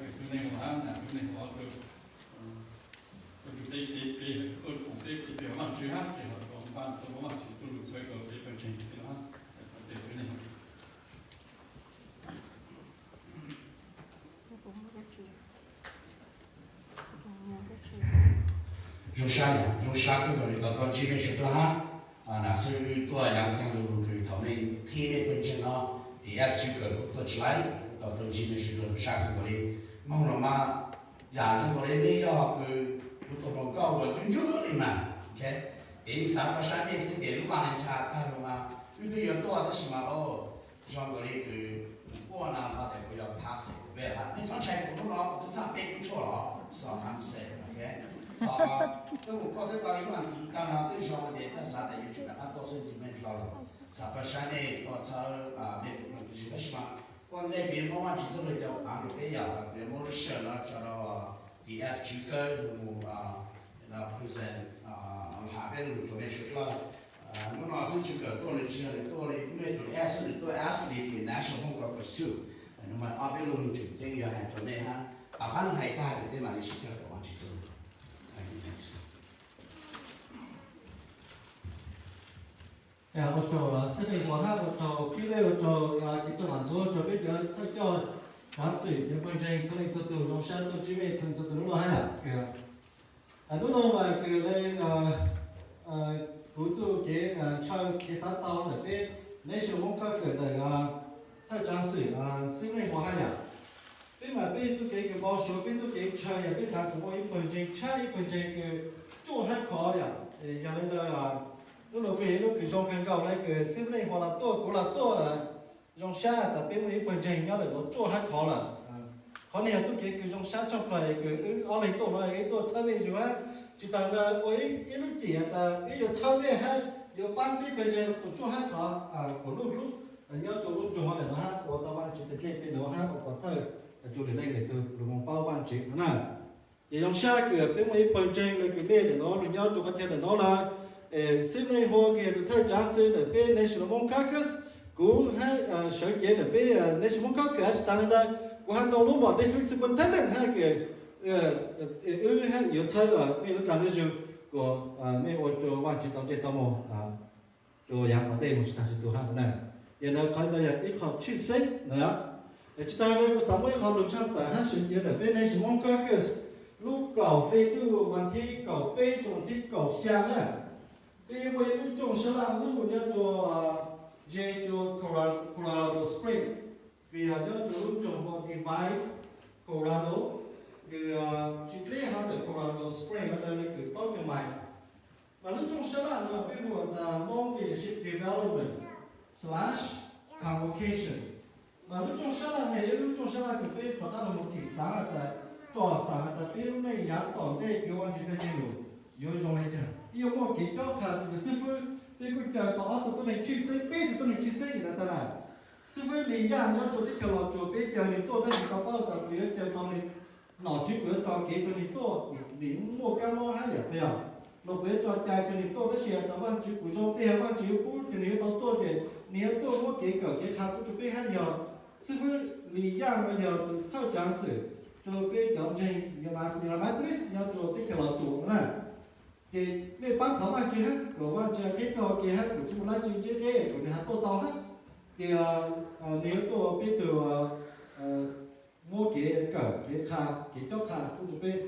cái sự này hóa là sự này hóa được chủ đề cái cũng cái mà chữ hát thì họ còn ban tôi mà chỉ tôi được xoay cái phần trình cái nó cái sự này dùng sai cái người ta còn chỉ biết sự đó là sự tôi làm theo cái thằng mình thi để bên trên nó thì SG cái cũng tôi lại ta còn chỉ biết sự dùng sai cái người mong là mà giả cho người này đó cái tôi nói câu cái những thứ này mà ok thì sao mà sai cái sự để lúc mà anh cha ta mà như thế giờ tôi đã xem mà cho người này cái qua nào họ để bây giờ pass về là những cái cũng nó cũng sắp bị错了少难写 ok sau tôi cũng có thể tạo những vấn đề càng nào tôi cho để ta sao để YouTube là tôi sẽ tìm hiểu được sao phải sáng nay có sao để mình chỉ có xem quan đây biến hóa chỉ số là cho anh cái giờ biến hóa sẽ là cho nó DS chữ cái một là present hạ cái lúc cho nên sẽ là nó nói sự chữ cái tôi là mấy tôi S thì National Hong Kong Quest 2nhưng mà ở bên lúc chữ tiếng giờ hàng cho nên ha à hắn hay ta thì cái mà đi sẽ cho nó chỉ số 야, 어쩌 세대 뭐 하고 저 필요해 저 기타 만서 저 bây giờ tôi cho giả sử những con trai thông tin từ trong sáng tôi chỉ biết thành từ nó hay à đúng rồi mà cái này vũ trụ cái cho cái sáng tạo là biết nếu sử dụng các cái này theo giả sử sinh linh của hay à biết mà biết cái bao số biết cái chơi biết sáng của một con trai chơi con trai cái chỗ hay khó à cho nên là lúc cái trong căn cầu này cái sinh linh hoặc là tôi cũng là tôi trong xa tại bên mấy bên trên nhớ là nó chỗ hay khó là khó này chút cái trong xa trong này cái ở đây tôi nói cái tôi chơi về rồi chỉ ta là ôi cái lúc chỉ ta cái giờ chơi về ha giờ ban bên trên nó cũng chỗ hay khó của lúc nhớ chỗ lúc chỗ này nó ha của tao ban chỉ cái đó ha của thơ chỗ này để từ đồ mong bao ban chỉ nè thì trong xa cái bên mấy bên trên là cái bên nó nhớ chỗ cái là nó là sinh linh hồ cái thơ giả sử là bên National Caucus cú hay sở chế là bên National Caucus ta nên là cú hành động lúc mà district superintendent hay cái hay nhiều thơ ở bên nó làm được của mấy ô tô quan chỉ tao chế tao mò cho yang ở đây một chút là tôi hàng này giờ nó coi là ít học chuyên sâu nữa chúng ta đây có 60 học được trong tại hai sở chế là bên National Caucus lúc cầu phê tư văn thi cầu phê trong thi cầu sang này bây giờ lúc trong sẽ làm lúc nhớ cho dây cho Colorado Spring vì nhớ cho lúc trong một cái bãi Colorado cái chỉ lấy hàng được Colorado Spring ở đây là cái bao nhiêu mày và lúc trong sẽ làm là bây giờ là mong leadership development / convocation và lúc trong sẽ làm này lúc trong sẽ làm cái bây giờ ta là một thị xã là tòa xã là bây giờ này nhà tòa đây cái quan chỉ là nhiều有种来讲，因为我给教他这个师傅，这个教到后头能去生，背都能去生的得了。师傅你呀，你要做这条路做，别叫你多的你搞包的，不要叫到你脑筋不要找给着你多，你莫干莫还也不要，那不要找家着你多的些，到万几不说对，万几不就你到多些，你要多我给个给他不就别还要，师傅你呀我要透讲是，就别叫这你买你要做这条路做呢。thì mấy bác thảo ăn chưa hết, rồi ăn chưa hết rồi kia hết, rồi chúng ta chưa chết thế, rồi hạt to to hết, thì nếu tôi biết từ mua cái cỡ cái khà cái chó khà cũng chụp bên,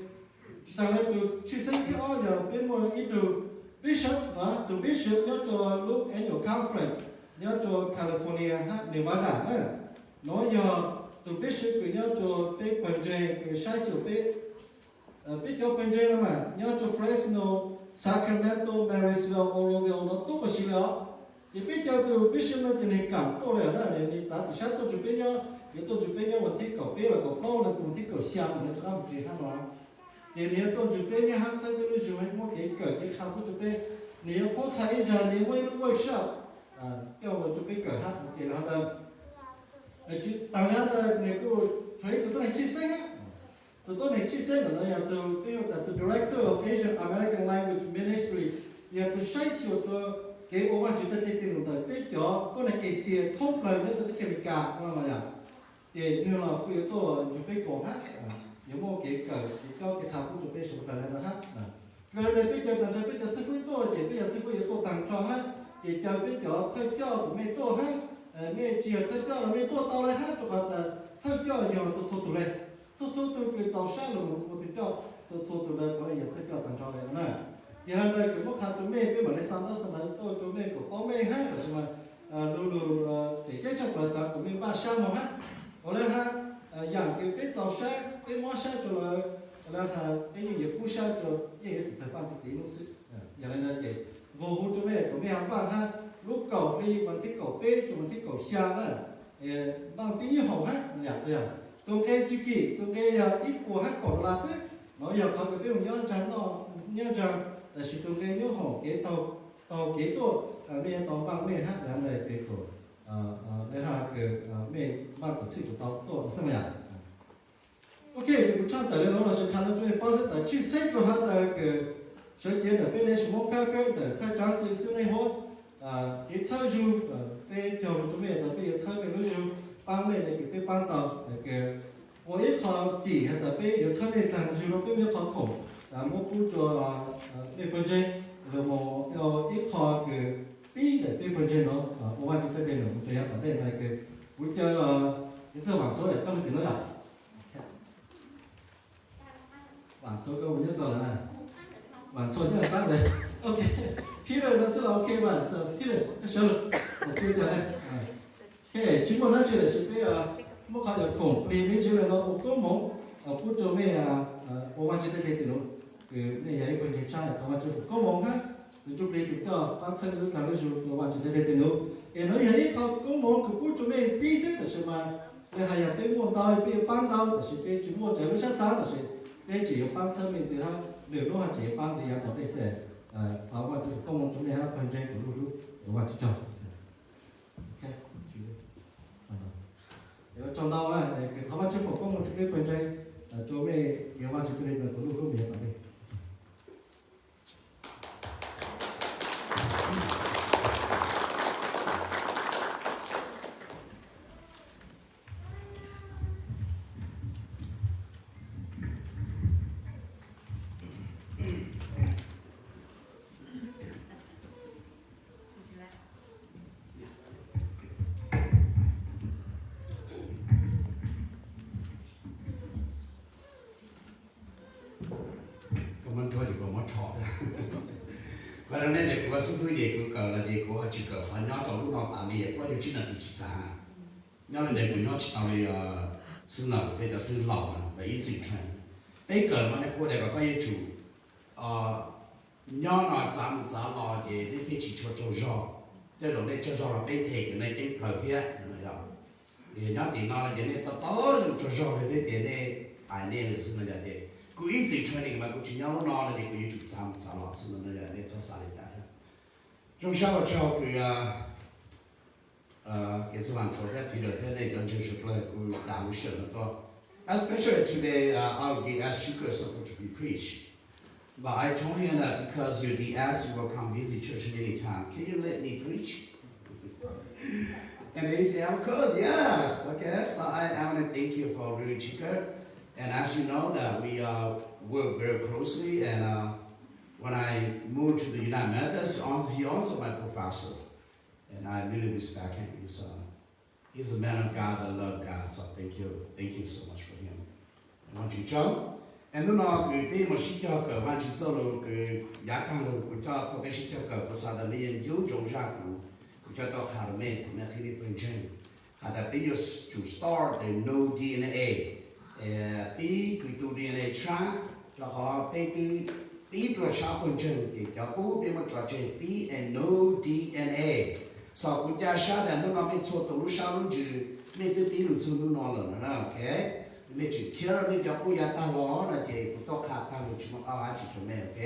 chúng ta lấy từ chia sẻ cái ở giờ bên mua ít từ bishop mà từ bishop nhớ cho lúc annual conference nhớ cho California hát Nevada nữa, nói giờ từ bishop cứ nhớ cho bên phần trên cái sai chỗ bên biết cho bên trên mà nhớ cho Fresno Sacramento, Marysville, Oroville nó tốt một xíu nữa. Thì biết cho từ biết xem nó thì nên cảm tôi là đó thì ta chỉ sát tôi chụp bên nhau, thì tôi chụp bên nhau một thích cầu bên là cầu lâu là một thích cầu xiang mà nó không chỉ hai loại. Thì nếu tôi chụp bên nhau hai bên nó chụp một cái cỡ cái khâu của chụp bên, nếu có thấy giờ nếu mới nó workshop, theo một chụp bên cỡ hát thì là đâu. Chứ tăng giá là nếu có thấy tôi này chia sẻ tôi này chia sẻ là từ Director of Asian American Language Ministry, nhà từ sai chiều tôi cái ô quan chỉ tới tiền rồi biết cho tôi này cái xe thông lời nó tôi chỉ bị cả mà để nếu là quy tố chuẩn bị cổ hát nếu mà cái cho cái thảo cũng chuẩn bị sửa lại là hát cái này bây giờ tận bây giờ sư phụ tôi thì bây giờ sư phụ tôi tặng cho hát thì cho bây giờ thay cho của mấy tôi hát mấy chiều thay cho là mấy tôi tao lại hát cho họ thay cho nhiều tôi số tụi này số tôi cái tàu sáng rồi một thay cho số tụi này có nhiều thay cho tặng cho này nè thì hôm nay cái mức hàng chúng mấy cái mà lấy sang đó sang đó tôi chúng mấy của có mấy hát là sao mà luôn thì cái trong là sao của mấy ba sao mà hát có lẽ ha dạng cái tàu sáng cái món sáng cho là cái gì cú sáng cho cái thời ban chỉ nó sẽอย่างนั้นcái vô hút cho mấy của mấy hàng bạn ha lúc cầu thì vẫn thích cầu bê cho vẫn thích cầu xa đó bằng tí như hậu hát nhạc được tôi cái chữ kỳ tôi cái ít của hát còn là sức nó giờ không cái biểu nhớ chẳng nó nhớ rằng là sự tôi cái nhớ hậu cái tàu cái tôi mấy tàu bằng mấy hát là này cái của để ha cái mấy bằng của sự của tàu tôi sao nhỉ ok thì cũng chẳng tới nó là sự khả năng chúng mình bao giờ tới chia sẻ của hắn là cái sở kiến ở bên đây số một cái để thay trang sự sự này hốt cái chơi du cái cho chúng mình là bây giờ chơi về lúc du ban mình là cái ban tàu cái我一考底还得被有车面感觉了，被没考口，我不做那本身，那么要一考个 B 的那本身咯，我忘记在电脑这样反正那个我叫一次网số也当时点了呀，网số个我就搞了呢，网số就当的 ，OK， Peter 那是 OK 嘛，是 Peter 行了，接着来，嘿，基本上就是被một khá là khủng vì bây giờ nó cũng mong cũng cho mấy bộ quan chức thế thì nó cái này ấy bên trên trái các quan chức cũng mong ha chụp lấy chụp cho bác sĩ lúc nào chụp bộ quan chức thế thì nó cái nói ấyเขาcũng mong cũng cho mấy bí sách là sao mà cái hay là cái mua đào cái bán đào là sao cái chụp mua trái lúc sáng sáng là sao cái chỉ có bán chân mình chỉ ha đều nó hay chỉ bán gì là có thể sẽ họ quan chức cũng mong cho mấy ha bên trên của lúc bộ quan chức cho trong đó là cái thảo văn chế phục có một cái phần trái cho mấy cái văn chế này là có lúc không biết ở đây mình thôi thì còn mất trọ và lần này thì có sự vui gì của là gì của chỉ cờ họ nhớ trong lúc nào tạm biệt có điều chỉ là thì chỉ sáng nhớ lần này của nhớ chỉ tao đi sư nào thì là sư lòng và ý chỉ truyền bây cờ mà này của đây có cái chủ nhớ nó dám lo gì để thì chỉ cho rõ cái rồi này cho rõ là bên thể cái này cái cờ kia thì nhớ thì nó là cái này to cho rõ để thì này ai này là sư này làกูอีสิช่วยนี่มันกูชิ้นยาวน้อยเลยกูอยู่จุดสามหลักสิ่งนั้นเนี่ยจะสายได้ตรงเช้าเช้ากูเกี่ยวกับวันศุกร์ที่เดือนนี้ก็จะช่วยเลยกูตามวิชาแล้วก็ especially today our DS speaker is supposed to be preach but I told him that because you DS you will come visit church many times can you let me preach and he said of course yes okay so I want to thank you for really speaker. And as you know that we work very closely, and when I moved to the United Methodist, he also my professor, and I really respect him. He's a man of God that loves God. So thank you so much for him. I want you to join. And then cái bên mà sĩ cho cái văn chương sâu rồi cái giá tăng rồi của cho cái sĩ cho cái sao là mình dùng trong ra của cho tao khảo mẹ thì mẹ thì bên trên. Hạt là bây giờ to start the no DNA. Bí cái tu DNA tra là họ bây từ bí rồi sao bên trên thì cho bố bên mà trò chơi bí and no DNA sau cũng cha sao là nó bị số tổ sao nó chỉ mấy cái bí luôn xuống nó rồi đó ok mấy chỉ kia mấy cho bố nhà ta lo là thì cũng tốt khá ta luôn chỉ một áo chỉ cho mẹ ok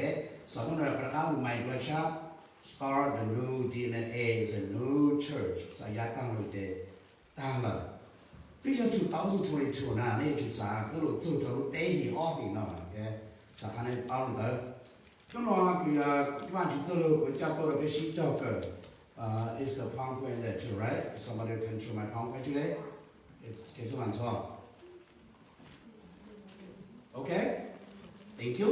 sau đó là các ông mày rồi sao start the new DNA is a new church sau nhà tăng rồi thì tăng là bây giờ 2022 nè, này chúng ta cái lộ trình cho lúc đấy thì ở thì nó cái, cho khả năng bao nhiêu đó, chúng nó cái quan chúng ta lúc cái tôi là cái sĩ cho cái is the PowerPoint there too, right? Somebody can show my PowerPoint today? 给这晚错。OK, thank you.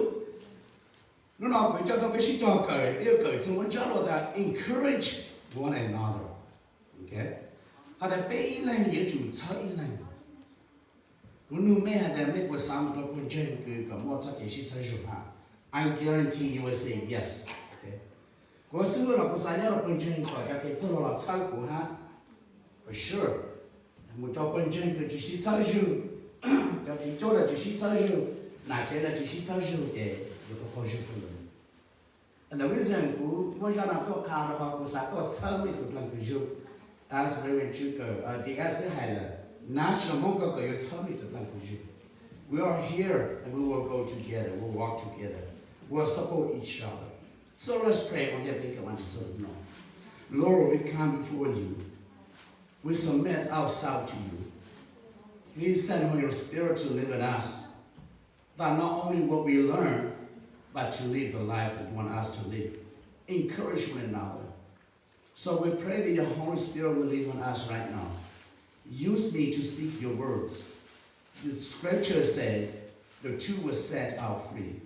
Nó nói với cho tôi biết cho cởi, yêu cởi chúng muốn cho là encourage one another. Okay. Họ đã biết là những chủ chơi là. Nếu mẹ đã biết qua sáng có quan trọng cái một số cái sự chơi rồi ha. I guarantee you will say yes. Okay. Có sự là có sai là quan trọng cái cái chỗ là chơi của ha. For sure. Một chỗ quan trọng cái sự chơi rồi. Cái chỗ là sự chơi rồi. Nãy giờ là sự chơi rồi để có quan trọng hơn. And the reason we want to go count about was I got tell me to plan to you as very true the as the highlight national mongo go you tell me to plan to you. We are here and we will go together, we'll walk together, we'll support each other. So let's pray on that big one so no. Lord, we come before you. We submit ourselves to you. Please send your spirit to live in us. That not only what we learn, but to live the life that you want us to live. Encourage one another. So we pray that your Holy Spirit will live on us right now. Use me to speak your words. The scripture said, the two will set out free.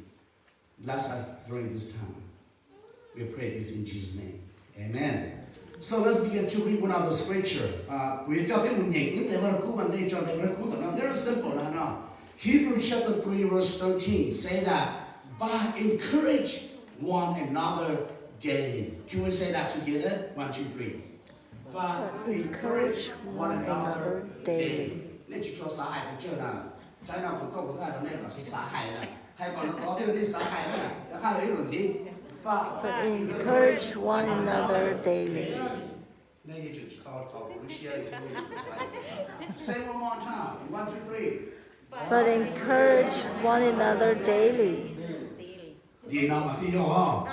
Bless us during this time. We pray this in Jesus' name. Amen. So let's begin to read one of the scripture. Very simple. Hebrews chapter 3 verse 13 say that, but encourage one another daily. Can we say that together? 1, 2, 3. But encourage one another daily. Nên chỉ cho xã hại của chưa nào. Trái nào cũng có cái đó nên là sẽ xã hại này. Hay còn có điều đi xã hại này. Đã hai lấy luận gì? But encourage one another daily. Nên chỉ có say one more time. 1, 2, 3. But encourage one another daily. Gì nào mà thi vô không?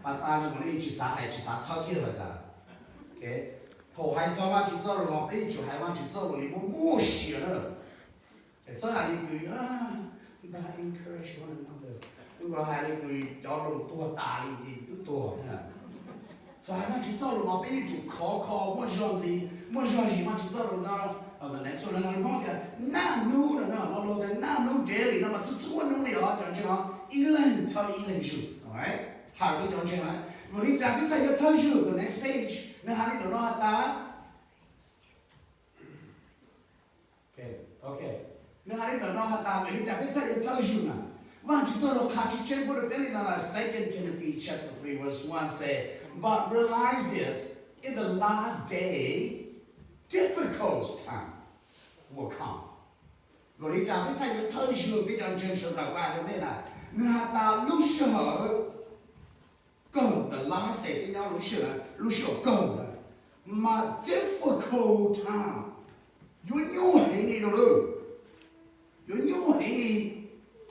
Bạn ta là một chỉ xã sau kia rồi cả. Ok. Thổ hai cho mà chỉ cho rồi một cái chủ hai mà chỉ cho rồi thì muốn mua xỉa nữa. Để cho hai người chúng ta encourage one another. Nhưng mà hai người cho rồi tua tà thì cứ tua thế nào. Cho hai mà chỉ cho rồi một cái chủ khó mua gì mà chỉ cho rồi nào. The next one, I'm going to now new, now new daily. Now, it's 2 new day. Don't you know? Elan tell Elan you. All right? How do you don't you know? When he tell you, tell you the next page. Now, how do you know that? Okay. Now, how do you know that? When he tell you, tell you now. Why don't you tell the catch check with a penny on 2 Timothy chapter 3 verse 1 say, but realize this in the last day. Difficult time will come. Rồi đi chào cái sai cái thơ dường cái đoạn chân sự nào qua đây này. Người ta lúc sợ cần the last day cái nhau lúc sợ cần mà difficult time. Yo nhu hệ đi đâu luôn. Yo nhu hệ đi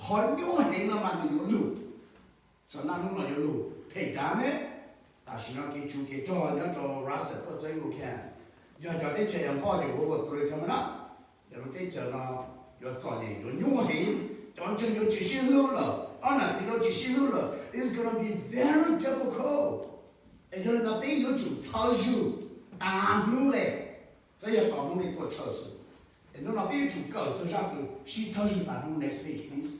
khỏi nhu hệ là mà được luôn. Sau năm lúc nào yo luôn. Thế chả mấy. Ta chỉ nói cái chú cái cho Russell có chơi một cái. Giờ cho tới chơi em bao nhiêu bộ tôi không nói, giờ tới chơi nó giờ sau này giờ nhung hình, chọn chơi giờ chỉ xin luôn rồi, anh là chỉ xin luôn rồi, it's gonna be very difficult. And giờ nó bây giờ chủ操dụng, luôn đấy, bây giờ bảo luôn đi qua操dụng, and nó bây giờ chủ cầu cho ra cái, chỉ操dụng luôn next page please.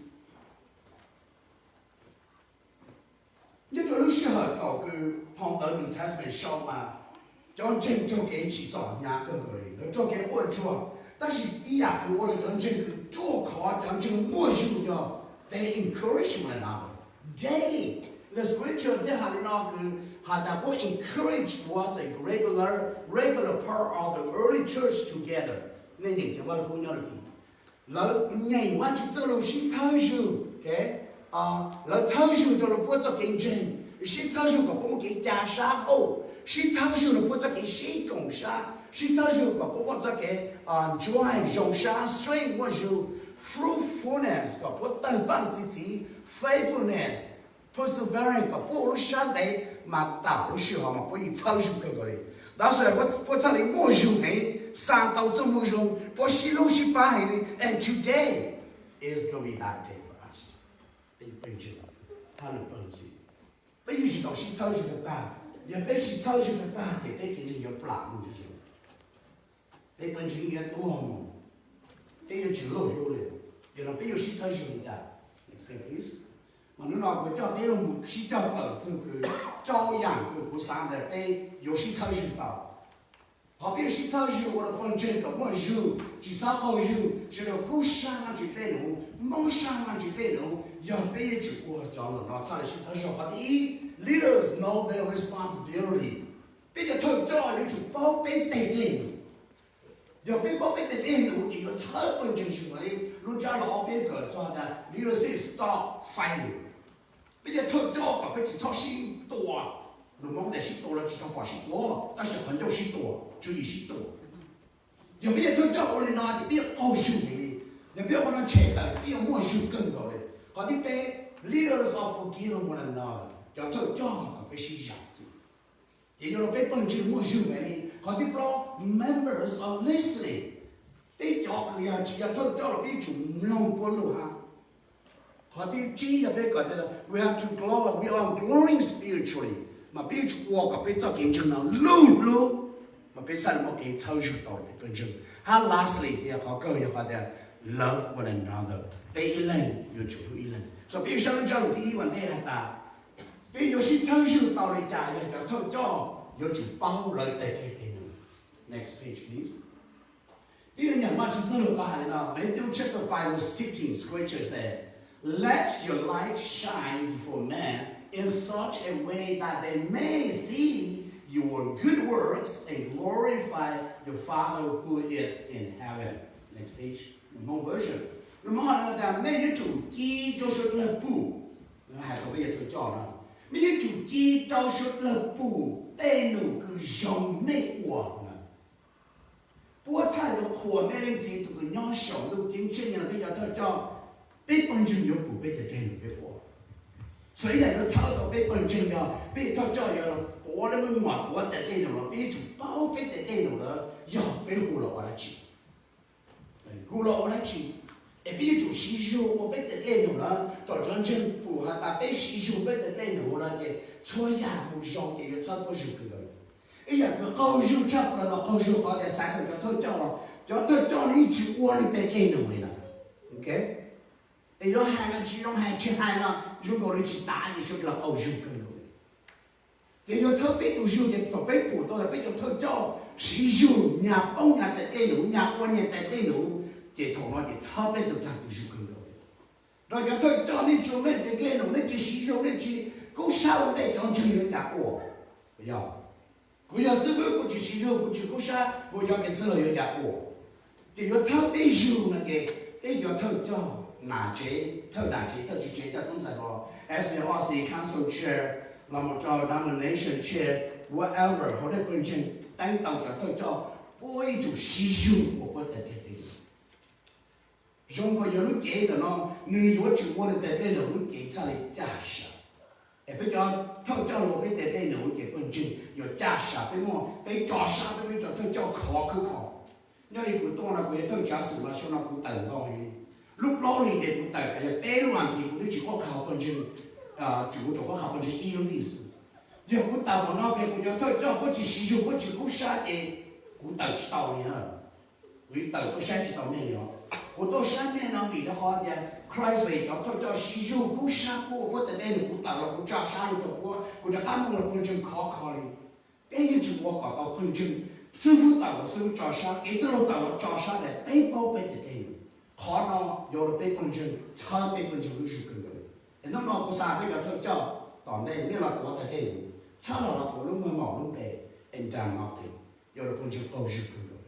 Nhất là lúc xưa cầu cái phong tới New Testament show mà. John Jing 做给起做nhà cơ người,做给我做，但是一样给我的 John Jing 做考 John Jing 默许了 ，they encourage one another daily. The scripture 在下面那个，他那个 encourage was a regular part of the early church together. 那你就我的公牛的比，然后你我去做了是操守 ，OK 然后操守做了不做竞争，是操守个不给加上哦。是操守的不做给谁共杀，是操守个不做给joy 荣杀，所以我就 fruitfulness 个不等帮自己 faithfulness persevering 个不如上帝嘛大如时候嘛不以操守个个的，但是我这里没用的，上到这么用，不是路是白的 ，and today is gonna be that day for us。被本质，他的本质，被遇到是操守的大。也别是操守的大，也别给你有不拉就是。被本身也多么，被有酒肉有了，有人被有西餐酒的 ，next please。mà nó nói với cho biết là một khi cho ở từ cái cho养của sáng để被有些操心到，好比些操心我的本身个么有，至少好有，是了故乡那就内容，梦想那就内容，要被就我讲了，那在些操心话第 leaders know their responsibility， 被个头叫你就包被对对。要被包被的内容，你要操本身是么的，人家老边个做的，leadership stop fighting。bây giờ thôi cho cả cái chỉ cho xin tổ đúng không để xin tổ là chỉ cho quả xin tổ ta sẽ phấn đấu xin tổ chú ý xin tổ giờ bây giờ thôi cho俺nói thì bây giờ ao siêu đi giờ bây giờ bọn nó chạy tới bây giờ mua siêu cân rồi đấy còn đi bé leaders of forgiving one another cho thôi cho cả cái xin giảng gì thì nó bé bằng chữ mua siêu này đi còn đi pro members of listening bé cho cái gì chỉ thôi cho là bé chủ lòng của luôn ha we have to glow, we are glowing spiritually. Mà biết chúa có biết cho kiến chứng nào lâu lâu mà biết sao một cái thấu hiểu đó để kiến chứng. And lastly, thì họ câu như vậy là love one another. Để ý lên, yêu chủ ý lên. So biết sao nó cho được thì vấn đề là ta. Biết yêu sĩ thấu hiểu đó để trả cho thấu cho yêu chủ bao lời để cái nữa. Next page, please. Biết nhận mà chúng tôi có hay nào? Matthew chapter 5 verse 16, scripture said. Let your light shine before men in such a way that they may see your good works and glorify your Father who is in heaven. Next page. More version. Nó nói là mấy cái chủ chi cho sự lập bù. Nó hay cho bây giờ tôi cho nó. Mấy cái chủ chi cho sự lập bù. Đây nụ cứ dòng mê quả. Bố thay được khổ mê lên gì tụi nhỏ sống được chính trên là bây giờ tôi cho. 被本身有不被的电影被播，虽然都操作被本身的被他教育了，我那么马博的电影了，被主包被的电影了，要被胡了我来记，胡了我来记，也被主吸收我被的电影了，到真正不还把被吸收被的电影了给错呀不上给个操作是个了，哎呀个高手差不多了，高手好在三个他教了，叫他教你去我的电影了 ，OK。 để do hai là chỉ trong hai trên hai là chúng tôi chỉ đá để cho là ẩu dùng cần rồi để do thơ biết tôi dùng để phải biết của tôi là biết cho thơ cho sử dụng nhà ông nhà tại đây nữa nhà quan nhà tại đây nữa để thằng nó để thơ biết được rằng tôi dùng cần rồi cho thơ cho nên chúng mình để đây nữa nên chỉ sử dụng nên chỉ cố sao để cho chúng mình nhà của bây giờ sư phụ của chỉ sử dụng của chỉ cố sao của cho cái sự là nhà của để do thơ biết dùng là cái để do thơ cho nà chế thơ chỉ chế ta cũng phải có SBRC Council Chair là một trò nomination chair whatever họ đã bên trên đánh tàu cho tôi cho bôi chủ sử dụng của cái tệ tệ chúng có nhiều lúc chế đó nó nhưng nếu chủ của tệ tệ nó lúc chế cho lại trả sợ bây giờ thâu cho lộ cái tệ tệ nó cái bên trên rồi trả sợ bên ngoài bên trả sợ bên cho tôi cho khó cứ khó nếu đi của tôi là của tôi trả sự mà cho nó cũng tận đó lúc đó thì để cũng tại cái bé luôn thì cũng chỉ có khảo phần trên chủ có khảo phần trên English giờ cũng tao mà nó cái cũng cho có chỉ sử dụng có chỉ cũng sai thì cũng tao chỉ tao này vì tao có sai chỉ tao này nữa cũng tôi sai này nó vì nó họ thì Christ về cho sử dụng cũng sai của cái này cũng tao là cũng cho sai cho cũng cho tám mong là phần trên khó đi bây giờ chủ có tao phần trên sư phụ tao là sư phụ cho sai cái chỗ tao là cho sai để bé bao bé để khó nó vô được bên quân chân chơi bên quân chân cứ chịu cứng rồi, nó có sao bây giờ thôi cho, toàn đây nếu là của thằng kia, sao là của lúc mưa mỏng lúc đấy, anh chàng nó thì vô được quân chân câu chịu cứng rồi,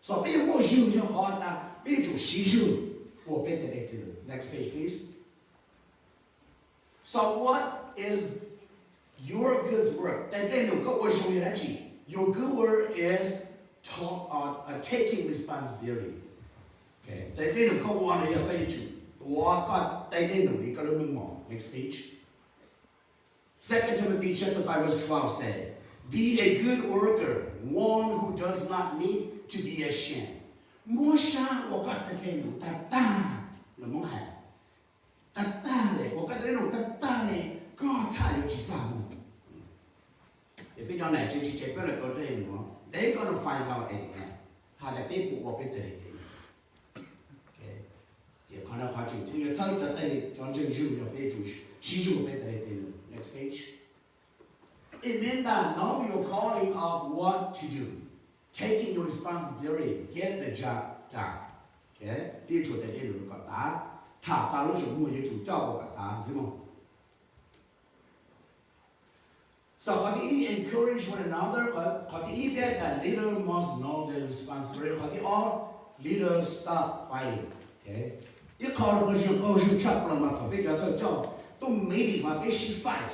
so bây giờ mua chịu cho họ ta, bây giờ chủ sử dụng của bên đây thì next page please. So what is your good work? Đây đây là câu hỏi như thế gì? Your good work is taking responsibility. Tại đây là câu hỏi này là cái gì? What có tại đây là cái lời mình mong. Next page. 2 Timothy chapter 5 verse 12 said, "Be a good worker, one who does not need to be ashamed." Mua sa của các thầy thầy đủ ta là mong hại. Ta này của các thầy đủ ta này có sai được chỉ sao? Thì bây giờ này chỉ biết là có đây nữa. They gonna find out at the end. hà là biết bộ biết tới đấy thì họ nói họ chịu thì sau cho tới chọn chừng dùng cho biết chủ sử dụng biết tới đấy next page. It means that know your calling of what to do, taking your responsibility, get the job done. Okay, đi chủ đề đi được cả ta, thả ta lúc chúng người chủ cho cả ta, đúng không? So, how do you encourage one another? How do you get that leader must know their responsibility? How do all leaders stop fighting? Okay, you call the person, oh, you chop on my topic, tôi mấy đi mà biết sĩ fight,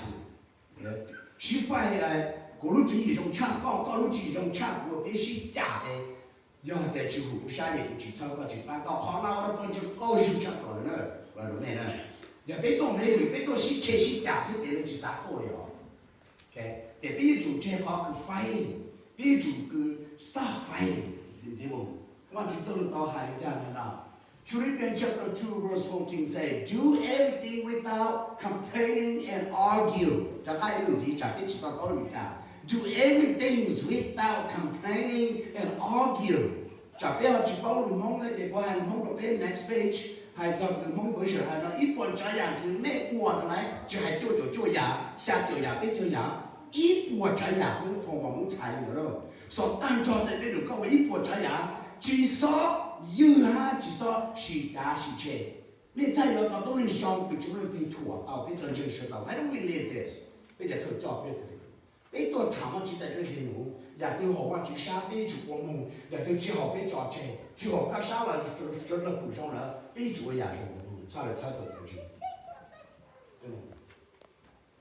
okay, sĩ fight là có lúc chỉ dùng chạm, có lúc chỉ dùng chạm, của biết sĩ trả đấy. giờ để chịu hụt sai thì chỉ sau cái chỉ ban đầu khó nào đó còn chỉ câu sự chắc rồi nữa và đúng này nè giờ biết tôi mấy người biết tôi sĩ chế sĩ giả sĩ để chỉ sát thôi rồi, ok để biết chủ chế họ cứ fighting biết chủ cứ stop fighting gì không quan chỉ sâu tao hai cái này nào Philippians chapter 2 verse 14 say do everything without complaining and argue chẳng ai điều gì chẳng biết chỉ tao tôi mình cả do everything without complaining and argue. Chả biết chỉ bảo mình mong lấy để qua mình mong đọc lên next page hay cho mình mong với sự hay nó ít quan trái dạng cứ mẹ buồn này chỉ hay cho giả xa cho giả biết cho giả ít buồn trái dạng cũng không mà muốn xài nữa đâu. So tăng cho để được câu ít buồn trái dạng chỉ so như ha chỉ so chỉ giá chỉ chê. Nên tại sao tao tôi xong từ chúng mình đi thua tao biết chân chân sự tao I don't believe this. Bây giờ thử cho biết biết tôi thảo chỉ tại cái hình hùng, nhà tôi học qua chỉ sáng biết chủ của mình, nhà tôi chỉ học biết trò chơi, chỉ học các sáng là rất là bổ sung là biết chủ nhà dùng, sao lại sai được cái gì?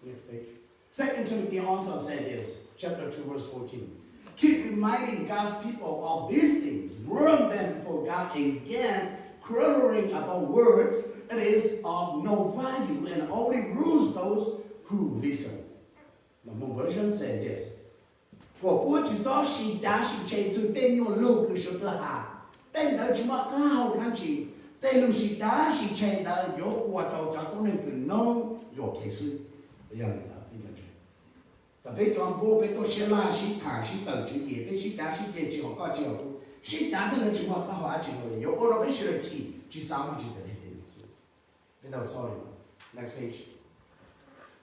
Next page. Second Timothy also said this, chapter 2, verse 14. Keep reminding God's people of these things. Warn them before God is against quarreling about words. It is of no value and only rules those who listen. One version said this. Của bố chỉ so sĩ giá sĩ chế từ tên nhau lưu cứ số tự hạ. Tên đó chỉ mà cao lắm chỉ. Tên lưu sĩ giá sĩ chế đó dỗ của trâu cho tôi nên cứ nông dỗ thế sự. Bây giờ là bây giờ chứ. Và bây giờ bố bây tôi sẽ là sĩ thả sĩ tầng chỉ gì. Bây sĩ giá sĩ chế chỉ họ có chỉ họ tu. Sĩ giá thế là chỉ mà cao hóa chỉ họ. Dỗ của nó bây sĩ là chỉ sao mà chỉ tới đây. Bây giờ sorry. Next page.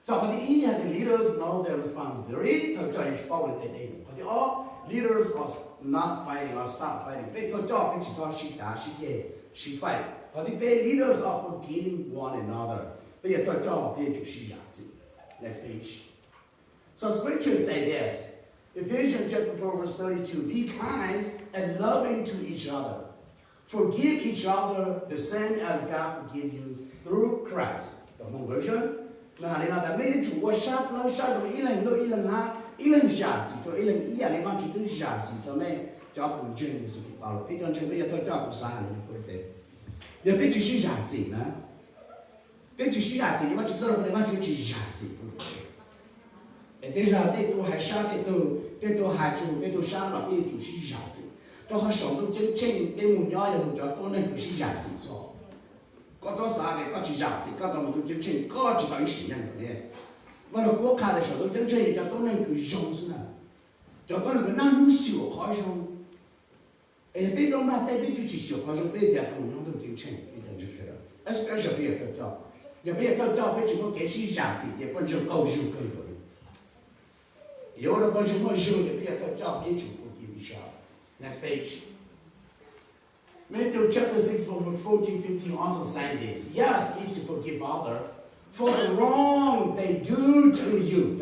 So, but the leaders know their responsibility to judge forward the day. But all leaders are not fighting or stop fighting. They to job, which is all she fight. But the leaders are forgiving one another. They to job, they to she. Next page. So scriptures say this. Ephesians chapter 4 verse 32. Be kind and loving to each other. Forgive each other the same as God forgive you through Christ. The home version. Là nên là mấy chủ của sát lo sát rồi ý lần ha ý lần giả chỉ cho ý lần ý là mang chỉ tới giả chỉ cho mấy cho cùng chuyên nghiệp sự bảo là biết con chuyên bây giờ tôi cho cùng sai này có thể giờ biết chỉ是giả chỉ nữa biết chỉ是giả chỉ nhưng mà chỉ sợ là mang chỉ giả chỉ để thế ra để tôi hay sát để tôi hay chủ để tôi sát là biết chỉ是giả chỉ cho họ sống trong chân chân để muốn nhoi là muốn cho tôi nên chỉ giả chỉ sao có cho sao để có chỉ giả chỉ có tao một chân chân có chỉ bảo chỉ nhận đấy mà nó quốc gia để sử dụng chân chân cho tôi nên cứ dùng thế nào cho tôi là cái năng lượng sửa khó dùng biết trong đó biết chỉ sửa khó dùng biết thì tôi muốn dùng chân chân biết chân chân rồi especially bây giờ cho biết chỉ có cái chỉ giả chỉ để quan trọng câu dùng更多有的关键关键的别的叫别主不给一下 next page Matthew chapter 6, verse 14, 15 also say this. Yes, each to forgive other for the wrong they do to you.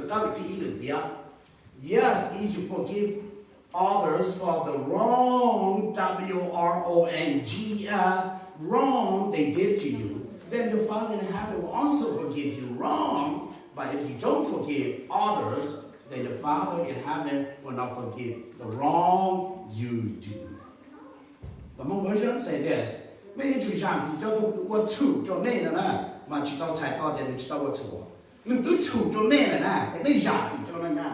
Yes, each to forgive others for the wrong, W-R-O-N-G-S, wrong they did to you. Then your Father in heaven will also forgive you wrong. But if you don't forgive others, then your Father in heaven will not forgive the wrong you do. The Hmong version say this. Mấy chủ sản chỉ cho tôi có chủ cho mẹ nữa nè, mà chỉ tao xài to thì chỉ tao có chủ. Nhưng tôi chủ cho mẹ nữa nè, cái mấy giả chỉ cho mẹ nè.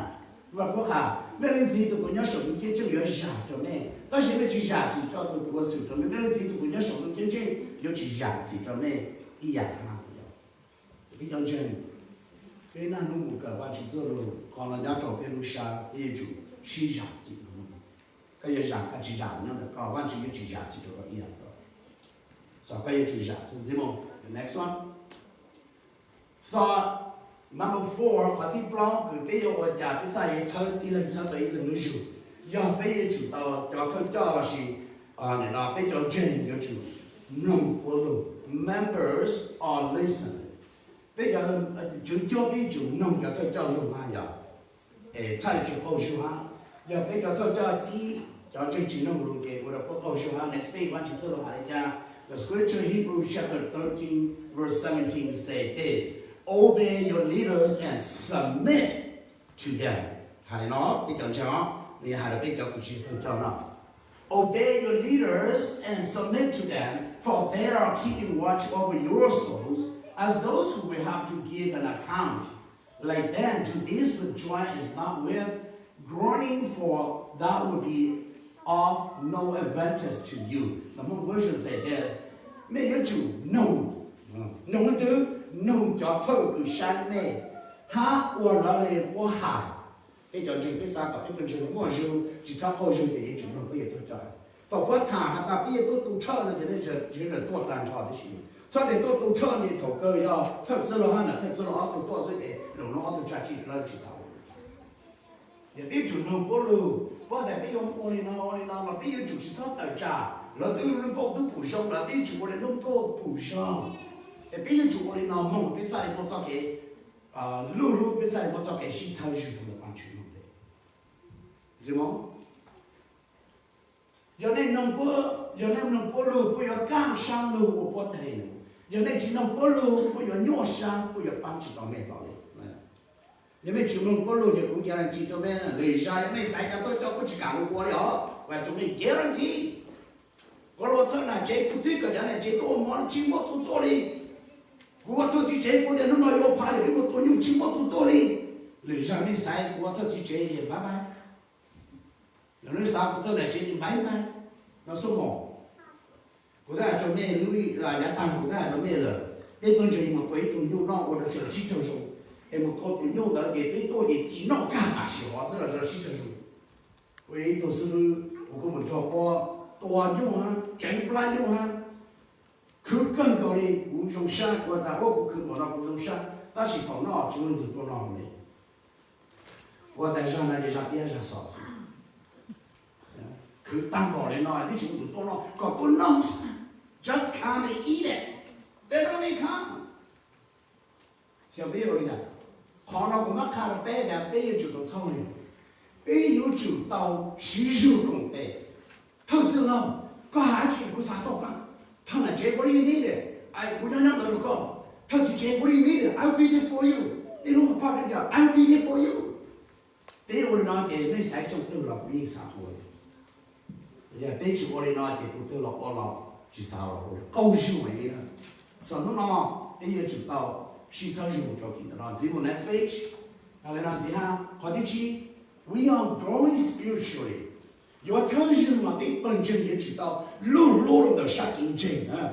Và có hà, mấy lần gì tôi cũng nhớ sống cái chân yếu giả cho mẹ. Đó là mấy chủ giả chỉ cho tôi có chủ cho mẹ. Mấy lần gì tôi cũng nhớ sống cái chân yếu chỉ giả chỉ cho mẹ. Ý giả ha. Cái chân chân. Cái nào nó một cái quan chỉ做了，còn là nhớ cho cái lúc xa, ý chủ chỉ giả chỉ. cái gì giả cái chỉ giả nó được có quan chỉ cái chỉ giả chỉ được ý à so cái gì chỉ giả so gì mong the next one so number 4 có tiếp long cứ bây giờ ở nhà bây giờ chơi đi lên chơi tới lên núi rừng giờ bây giờ chủ tàu cho tôi cho là gì này là bây giờ trên cái chủ nông quân members are listen bây giờ chủ cho bây giờ nông cho tôi cho luôn mà giờ chạy chủ ô số ha giờ bây giờ tôi cho chỉ cho chương trình nông luôn cái của ô số ha next page quan chỉ số là nha the scripture Hebrews chapter 13 verse 17 say this obey your leaders and submit to them hay nó bây giờ cho thì hay bây giờ cũng chỉ cho nó obey your leaders and submit to them for they are keeping watch over your souls as those who will have to give an account. Like them, do this with joy is not with groaning, for that would be of no advantage to you. The Hmong version say this: May you do no do cho thơ cứ sáng nè, ha or lale or ha. Bây giờ chúng ta có cái chuyện mua rượu, chỉ cho mua rượu để chúng nó có thể thôi. Và bất thà hắn ta bây giờ tôi tu chơi là cái này chỉ là tôi làm cho đấy chứ. Cho nên tôi chơi này thầu cơ yo, thật sự là hắn là thật sự là tôi rồi để lúc nó tôi trả chi là chỉ sao. Để biết chủ nó bố lu, bố đại biết ông ôn nó là biết chủ chỉ thắp đại trả, là tôi luôn bố tôi bổ sung là biết chủ này luôn bố bổ sung. Để biết chủ này nó mong biết sai bố cho cái lu biết sai bố cho cái sinh sản chủ của bạn chủ nó đấy. Đúng không? Giờ này nông bố lu bây giờ càng sang lu của bố thầy nữa. Giờ này chỉ nông bố lu bây giờ nhỏ sang bây giờ bán chỉ tao mẹ bảo đấy. Nếu mà chúng nông bố lu thì cũng guarantee cho mẹ lời ra mẹ sai cả tôi cho cũng chỉ cả lu qua đó và chúng mình guarantee. Có lúc thôi là chế cũng chỉ cái này chế tôi muốn chỉ một tu tôi đi. Của tôi chỉ chế của nó nói vô phá để của tôi nhưng chỉ một tu tôi đi. Lời ra mẹ sai của tôi chỉ chế thì bye bye. Nó sao của tôi là chế thì bye bye. Nó số 1. Của ta cho mẹ lưu ý là nhà tăng của ta nó mẹ là bên bên chơi một tuổi tụi nhung nó của nó chỉ chỉ cho dùng em một thôi tụi nhung đó để bên tôi để chỉ nó cả mà chỉ hóa rất là chỉ cho dùng với tôi sư của mình cho qua tôi nhung ha tránh plan nhung ha cứ cần cầu đi cũng dùng sang của ta cũng cứ mà nó cũng dùng sang ta chỉ còn nó chỉ muốn được nó này của ta ra này ra bia ra sọ cứ tăng vào để nói thì chúng tôi nó còn tôi nông just come and eat it they don't even come sao biết rồi nhỉ họ nó cũng mắc khá là bé là bé chủ động thông minh bé yêu chủ tàu sử dụng công nghệ thật sự là có hai chuyện của sao tốt bằng thằng này chế có đi đi đấy ai cũng đang làm được không thằng chỉ chế có đi đi đấy I'll be there for you đi luôn phát đến giờ I'll be there for you bé rồi nói cái này sai trong tư là quý xã hội giờ bé chủ rồi nói cái tư là có lòng chỉ sao rồi câu chuyện vậy đó sau nó bây giờ chủ tàu chỉ cho dùng cho kỹ đó zero next page hay là gì ha họ đi chi we are growing spiritually your attention là bị bận chân để chủ tàu luôn được sát kinh trình ha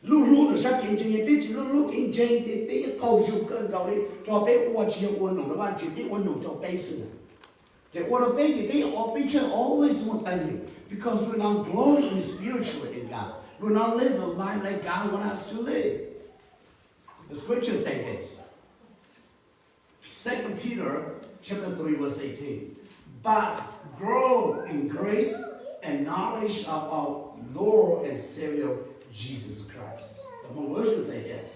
luôn được sát kinh trình biết chỉ luôn kinh trình thì bây giờ câu chuyện cần cầu đi cho bé uốn chiều uốn nồng nó ban chỉ biết uốn nồng cho bé sự cái uốn bé thì bé always want that because we're not growing spiritually in God. We're not living the life like God wants us to live. The scriptures say this. 2 Peter chapter 3 verse 18. But grow in grace and knowledge of our Lord and Savior Jesus Christ. The Hmong version say this.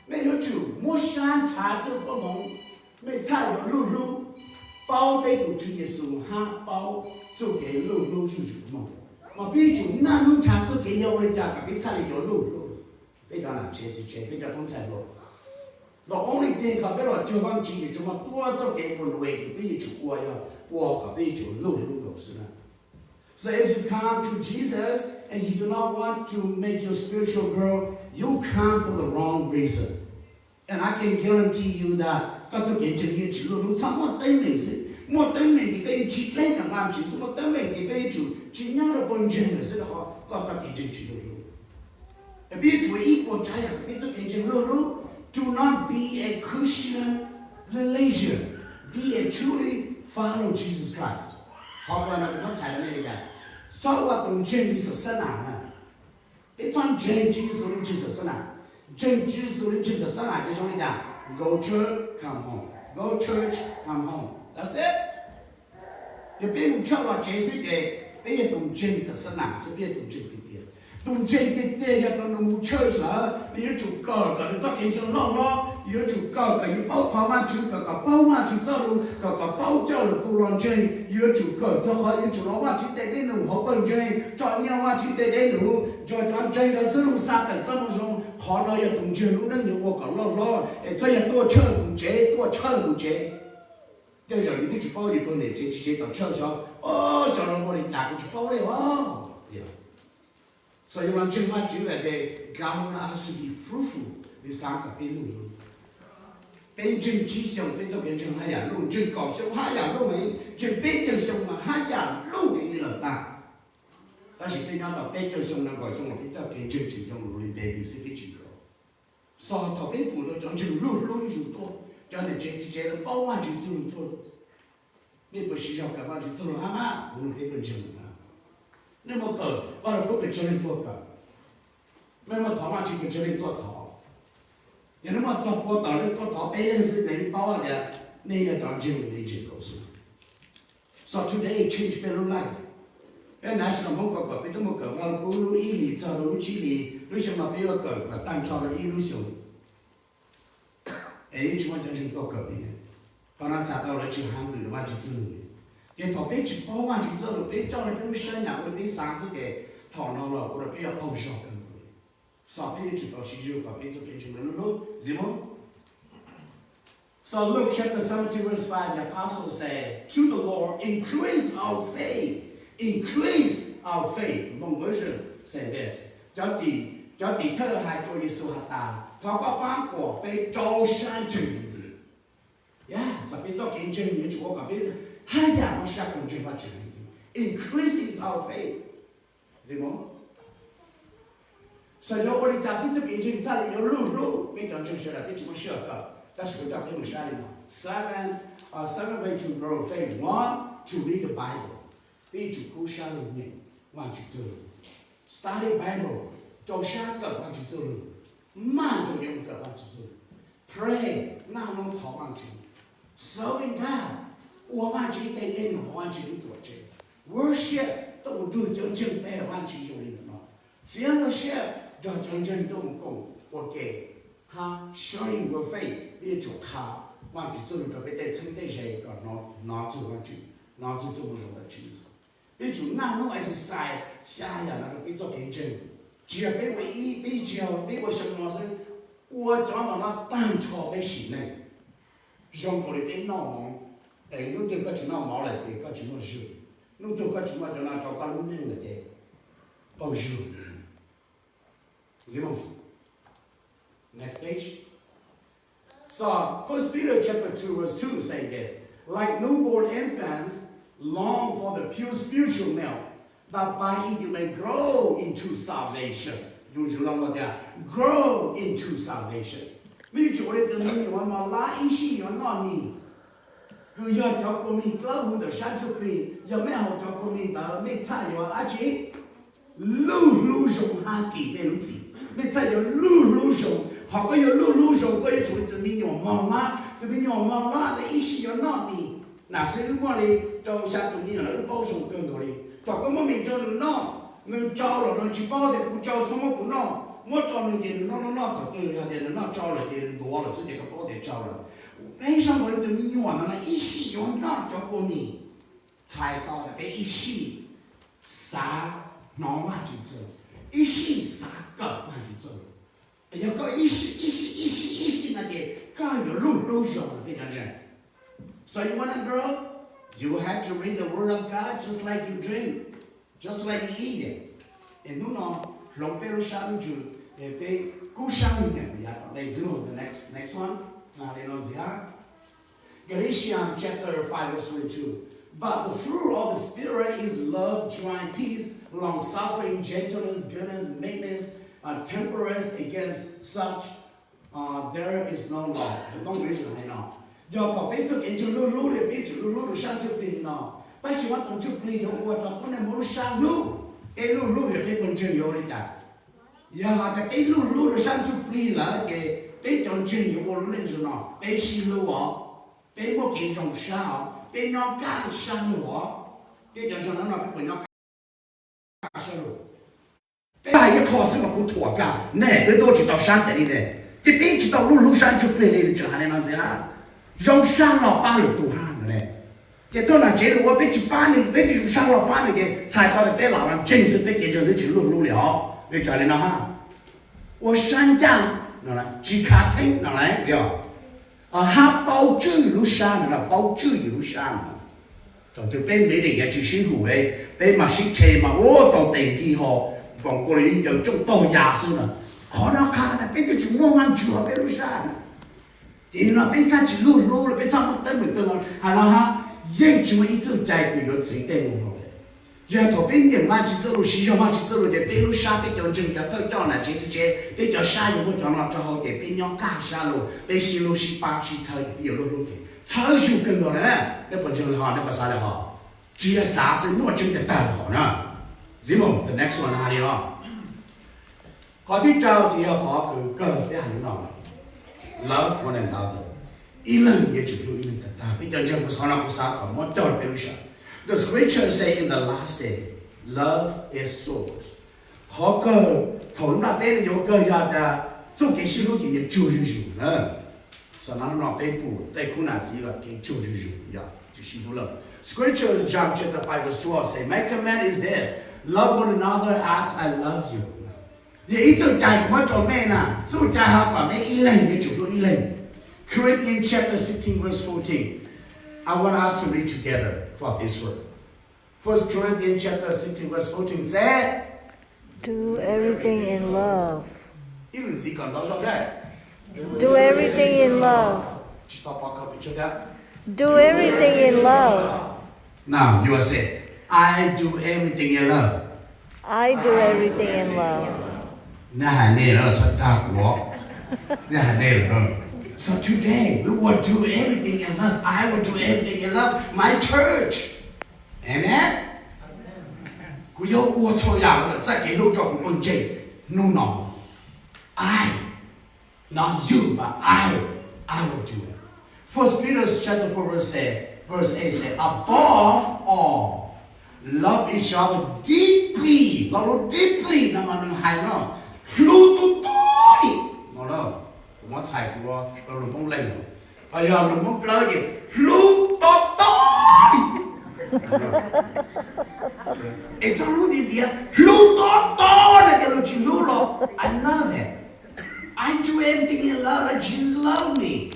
May you too, more shine time to go on. May time your lulu. Bao bê của Chúa Giêsu ha bao cho cái lulu cho chủ mong. Mà bây giờ na luôn tham cho cái yêu lên cha cái sai yêu lulu. Bây giờ là chế bây giờ không sai rồi. The only thing là bây giờ chưa văn chỉ để chúng ta tua cho cái phần về cái bây giờ chủ qua ya qua cái bây giờ lulu cầu xin. So as you come to Jesus and you do not want to make your spiritual grow, you come for the wrong reason. And I can guarantee you that các chỗ kiến trình như chỉ luôn sao một tên mình thì cái chỉ lên thằng làm chỉ một tên mình thì cái chủ chỉ nhau là bon chân là sẽ họ có cho kiến trình chỉ luôn. Biết chủ ý của trái à biết cho kiến trình luôn. Do not be a Christian religion. Be a truly follow Jesus Christ. học qua nó cũng mất xài lên cái sau qua tụng trên đi sự sân nào nè cái chọn trên chỉ số lên trên sự sân nào trên chỉ số lên trên sự sân nào cái trong cái go church come home go church come home that's it 你别用跳了这些个，别也动真是是哪，就别动真的点，动真的点要到那么 church 了，你要做个个，你做见证咯咯，要做个个，要包头嘛做个个，包嘛做走路，个个包走路不乱真，要做个做好要做老嘛做得的路好本真，做年嘛做得的路，做做真个是路啥的这么种，好了要动真路能有我个咯咯，这要多称路节，多称路节。要让你去包日本的，这到悄悄，哦，小老婆你咋个去包了哦？呀，所以我正话就来的，教我们是以夫妇的三个边路，边正吉祥，边做边正海洋路，正高雄海洋路没，正边正上嘛海洋路给你了大，但是边讲到边正上那高雄了，边到边正吉祥路里边是边正高，所以头边部落讲就路就多。叫你这个包完就走路多，你不需要干嘛就走路好吗？我们可以分清啊。那么个，我们不被责任多个，那么逃嘛就被责任多逃，也那么做波导的多逃，别人是能包的，你也当真理解告诉。So today change people's life. 别拿什么个个，别这么个，我路一里走路几里，为什么别个个单照了一路上？哎，就我讲成多个边，当然查到了就handle了，我就走了。你头边去包完就走了，别叫你别生养，别啥子给讨论了，或者别要报销跟过来。上边就到西九个边就变成了路，是吗 ？So Luke chapter 17 verse 5, the apostle said, "To the Lord, increase our faith, increase our faith." Long version say this. 叫底特还做耶稣还大，透过帮过被招山证子，呀，所以做见证人就我讲边，海洋我下工就把证子 ，increases our faith， 是吗？所以我哋就边做见证，啥哩有路，别讲正确了，别怎么学个，但是我讲别么啥哩嘛。Seven way to grow faith. One, to read the Bible. 别就故乡里面，我就做 ，study Bible。做啥个我就做了，慢就用个我就做了 ，pray 那能逃忘记 ，serving God 我忘记得那种忘记你多少 ，worship 都做真正白忘记用的嘛 ，fellowship 做真正都讲我给他 sharing your faith 你就他忘记做了就被带成带谁个拿做忘记，拿做做不着的其实，你就那弄 exercise 下呀那个被做见证。只要俾我一比较，俾我什么事，我讲到那单错俾事呢，让我哋俾闹忙，哎，侬对个就闹毛来对个就闹事，侬对个就嘛就那找个弄人来对，报事，是吗 ？Next page. So, 1 Peter chapter 2 verse 2 say this, like newborn infants long for the pure spiritual milk, that by it you may grow into salvation. 就是让我讲 grow into salvation. 你做的东西我们拉一些要拿你，佢要照顾你，老公的山就可以，要咩好照顾你的，你才要而且路上下地俾路子，你才要路上，好个要路上，我要做的东西要忙啦，对不对？要忙啦，的一些要拿你，那是我哋做下东西要保守更多的。到个么咪做你孬，你招了你去包的不招什么不孬，我招你的孬他对他的孬招了的人多了，自己个包的招了，为什么对你用那一时用孬叫过你，才到的被一时啥孬嘛就做，一时啥个嘛就做，要个一时那个刚有路上了，别讲真。So you wanna grow? You have to read the Word of God just like you drink, just like you eat it. And you know, long pero shabu ju, pe kushabu ne ya. Let's do the next one. Galatians chapter 5 verse 22. But the fruit of the Spirit is love, joy, peace, long suffering, gentleness, goodness, meekness, temperance. Against such, there is no law. The long reason I know. 要到别做研究路的，别走路上就别的喏，但是我同就不有我做不能冇上路，被路也被本身有的家，然后的被路的上就不了，给被中间有我那时候，被西路哦，被我给中上，被鸟干上路哦，被中间那被鸟干上路。把一套什么给脱干，那个都知道山的呢，这边知道路山就不来了，这还能样子啊？让山老八路都喊的嘞，这到那这路我别去把那别去山老八那个才到的别老人真是别给着你去路了，你这里呢哈？我山长哪来？吉卡汀哪来？了啊，哈包住路山了，包住路山了。就对别没那个就是路诶，别嘛是车嘛，我当电机吼。讲过来就种到亚洲了，可能看的别个就慢慢住啊，别路上了。你那别看去路了，别怎么等了，还那哈，人就一直在个有自己的路了。然后别人嘛去走路，西上嘛去走路的，别路上别叫正叫到叫那这，别叫山有叫那正好的，别鸟干山路，别西路西八西草有路的，草就跟到了，那不正好，那不啥了哈，只要啥事我真的大好呢。Zimo, the next one 哪里咯？嗰啲就只有學佢個俾人點講 ？Love one another， 一人也只有一人的大，別人就不說那不殺，我叫你別說。The scripture say in the last day, love is source。嗰個頭那邊有個要的，做給西路嘅也就是呢，所以那邊部對苦難死了嘅就是呀，就西路了。Scripture in John chapter 5 verse 12 say, my command is this.Love one another as I love you. 你一直在我做咩呢？就在下把咩一人也就做一人。Corinthians chapter 16 verse 14. I want us to read together for this word. 1 Corinthians chapter 16 verse 14 said, Do everything in love. 一人是講到說啫。Do everything in love. 知道報告俾出嘅。Do everything in love. Now you are saying, I do everything in love. I do everything in love. 那還內了出大國，那還內了。So today we will do everything in love. I will do everything in love. My church, amen. 佢有我錯呀，在給路做個本質，no. I, not you, but I will do it. 1 Peter chapter 4 verse 8 say, above all.Love each other deeply. Love deeply. 那么能海呢？路多多的，我了，我猜过，我龙凤累了。哎呀，龙凤不了的，路多多的。哎，这路的点，路多多的，给路去路了。I love it. I do everything in love like Jesus loved me.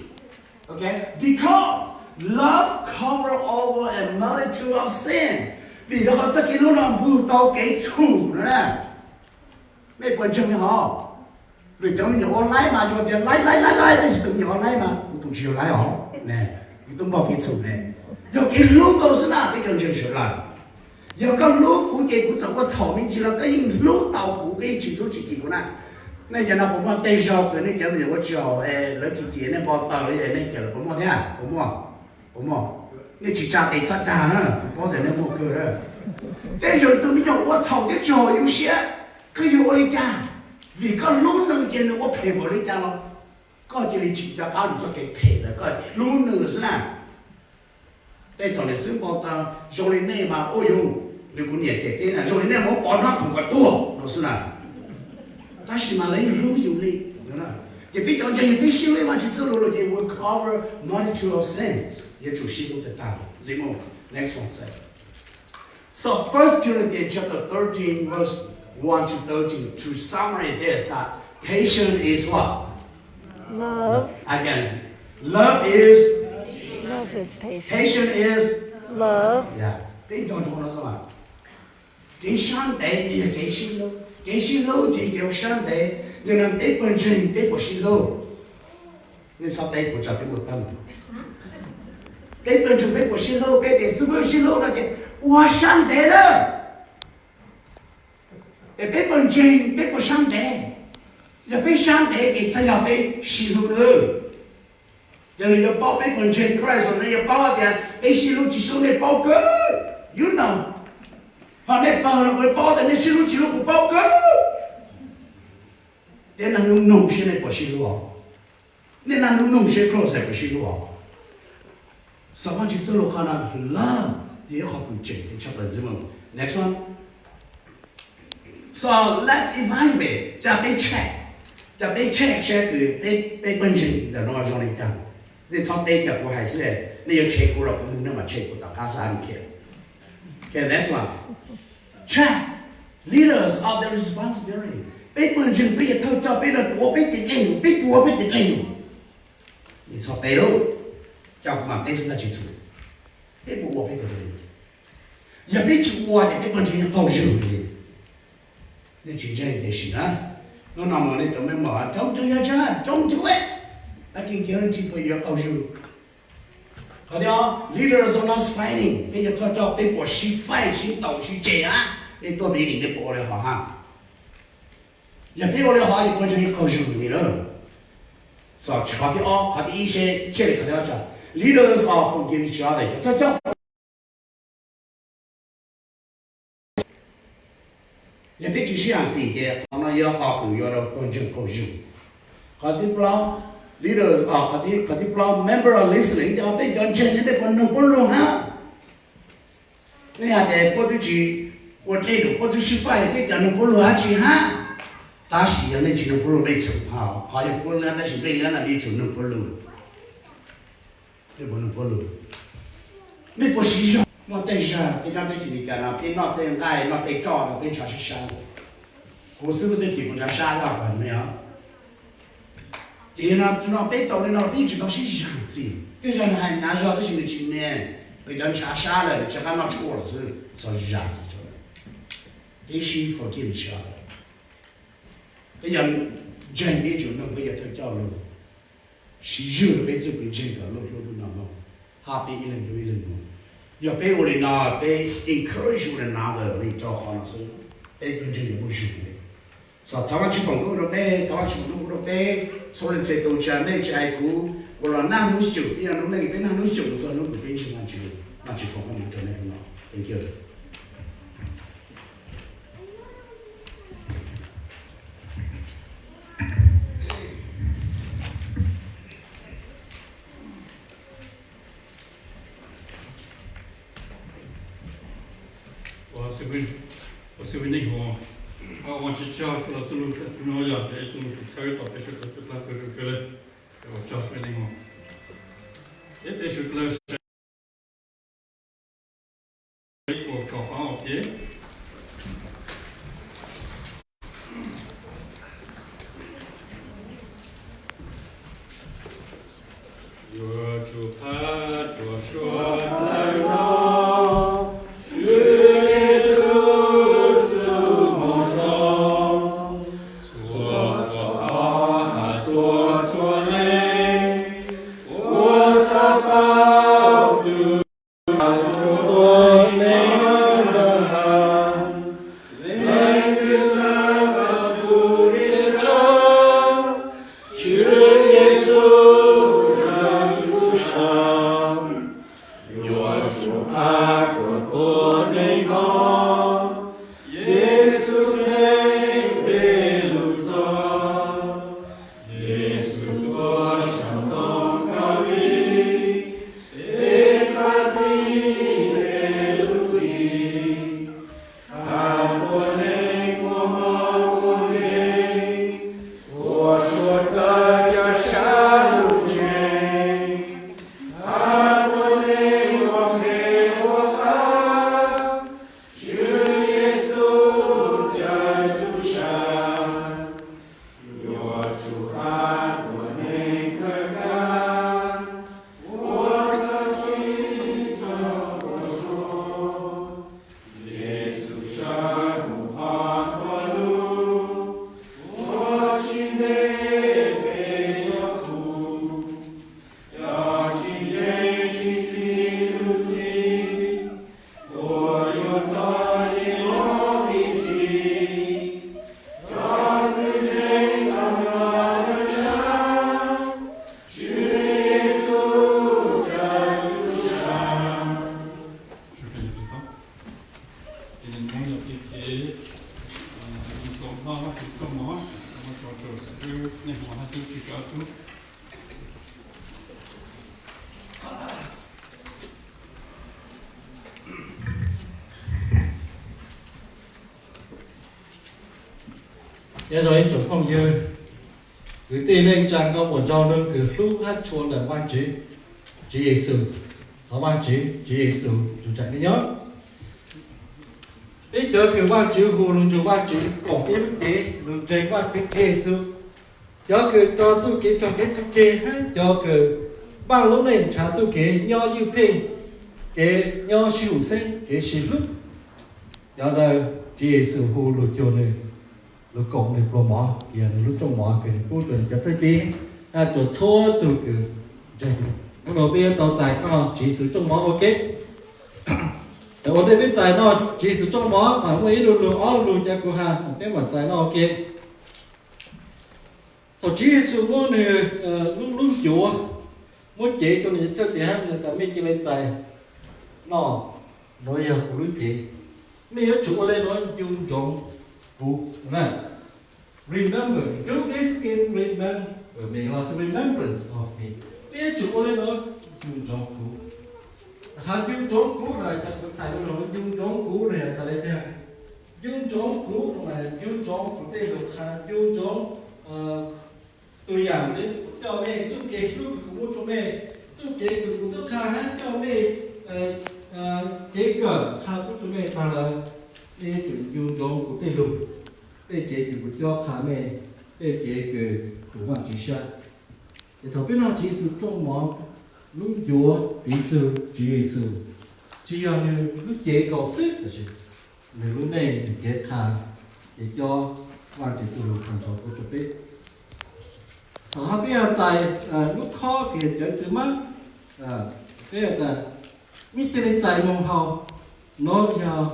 Okay? Because love covers over a multitude of sin.比如说，这个路上不都给处了呢？没关系的哈。你讲你有来嘛？有点来，但是都有来嘛？不都只有来哦？呢，你都冇给处呢。要给路都是哪？你讲就是啦。要个路估计估做个草民去了，跟人路到估计去做自己个呢。那叫那不么对手个，那叫你我叫老姐姐那报道你那叫不么听？不么。你只揸地質啊，我哋你冇佢啦。但是都你講我炒的炒有些，佢要我哋家，而家老能見我陪我哋家咯，嗰叫你直接搞你做嘅陪的，嗰老能是啦。但同你生活到用你內嘛，哦喲，你估你嘅邊啊？用你內冇幫他同個多，老是啦。但是嘛，你老有你，有啦。也別講就也別視為話去做路嘅會 cover multitude of sins。也就是路的道路。Zimo, next one say. So 1 Corinthians chapter 13 verse 1 to 13 to summarize this, patience is what? Love. Again, love is patient. Patience is love. Yeah. 邊種講到什麼？給上帝你也給心路，給心路就給上帝，你能俾本身俾不心路，你說俾不着俾不得。被本准备不是路，被的是不是路了的？我上台了，也被本准备不上台，也被上台给才要被西路了。人家要报被本准，Christ，人家报点被西路只收那报告。，you know， họ nên bờ là người bao tại nên xin lỗi chỉ lúc của bao cơ, nên là nung nung xin này của xin lỗi, nên là nung nung xin cross này của xin lỗi, sao mà chỉ xin lỗi họ là love, thì họ cũng chỉ thì chấp nhận gì mà, next one, so let's evaluate,จะไปเช็คคือ本身的那种嚟講，你從第一步還是你要 check 過了，不能那麼 check 過到23天。Okay, next one. Check. Leaders of the responsibility. 被本身被偷照被了多被敵人被國被敵人，你從第六叫佢嘛，第四那基礎，被不國被敵人，也被去國的被本身要高手的，你真正的是啊。nó nằm ở đây tụi mình mở trong chung nhau cha trong chú ấy anh kinh nghiệm chỉ phải yêu cầu chú có đấy không leaders are not fighting bây giờ tôi cho bây giờ sĩ fight sĩ đấu sĩ trẻ á nên tôi bị định để bỏ lại họ ha giờ bây giờ họ thì bây giờ yêu cầu chú gì nữa so chỉ có cái ý sẽ chế được cái đó chứ leaders are forgive each other tôi cho也别只是让自己的，我们要好好要到公正公正。他的不老 leader 啊，他的不老 member of listening，要被讲真的不能不弄哈。你还得不得去，我这个不就是发一个讲能不弄下去哈？但是人家只能不弄没错哈，还有不弄那是被人家你就能不弄，你不能不弄，你不是说。nó tay ra, bên nó tay chỉ cả nào, bên nó tay ai, nó tay trò, nó bên trò sẽ sao. Cô sư phụ tay chỉ muốn ra sao đó còn mấy á. Thì nó bên tàu nó bên chỉ nó sẽ dạng gì. Cái giờ này nhà ra cái gì để chỉ nè, bây giờ trả sao rồi, chỉ cần nó chua rồi chứ, sao dạng gì cho nó. Cái gì forgive each other. Cái giờ chân biết chủ nó bây giờ theo cho luôn. Chỉ dựa bên dưới bên trên cả lúc nó nó, happy ilan. 要被我的那被 encourage 我的那的来做好那是被本身也不是的，所以他们去访问了被，他们去访问了被，所以在都讲那在乎，我说那能修，别人那边那能修，我能不变成那去，那去访问就那个那 ，thank you。我是为那个，我去教出了这路，不能要的，这路参与到别说的，那就是个了，我教出来那个，也别说个了，我搞黄奥皮，我就怕着说太多。sư chỉ có tu rồi chuẩn không dư gửi tiền lên trang có một cho nên cứ lúc hát chuông là văn chữ Giêsu có văn chữ Giêsu chủ chạy cái nhớ bây giờ cứ văn chữ hồ luôn chủ văn chữ còn cái lúc kế luôn chơi văn chữ Giêsu cho cứ cho tu kế cho cái tu kế ha cho cứ bao lúc này trả tu kế nho như pin cái nho siêu sinh cái siêu lúc cho là Giêsu hồ luôn cho nên lúc cộng này pro mỏ kia lúc trong mỏ cái bố chuẩn cho tới tí chuẩn thua từ cái chơi lúc đầu bây tàu dài nó chỉ sử trong mỏ ok ở đây biết dài nó chỉ sử trong mỏ mà mấy luôn luôn ó luôn cho cô ha biết mà dài nó ok thầu chỉ sử mua này lúc lúc chúa muốn chế cho nên theo thì ham người ta mấy cái lên dài nó nói giờ của lúc chế mấy ở chủ lên nói dùng trộn nè remember do this in remembrance of me bây giờ chủ lên nói dùng trộn cũ dùng trộn cũ rồi ta có thấy rồi dùng trộn cũ này sao đây thế dùng trộn cũ mà dùng trộn của đây là dùng trộn tôi dạng chứ cho mẹ giúp kế lúc của cho mẹ giúp kế của tôi khá hát cho mẹ kế cỡ khá của cho mẹ ta là để dùng trộn của đây luôn để chế của cho khá mẹ để chế của hoàng chỉ sát thì thầu biết nó chỉ sự trong món lúc chúa bị từ chỉ Giêsu chỉ là lúc chế có sức là gì người lúc này chế khá để cho hoàng chỉ từ hoàng cho cô cho biết họ bây giờ tại lúc khó thì chế chữ mắt bây giờ tại mi tên tại mong hậu nó bây giờ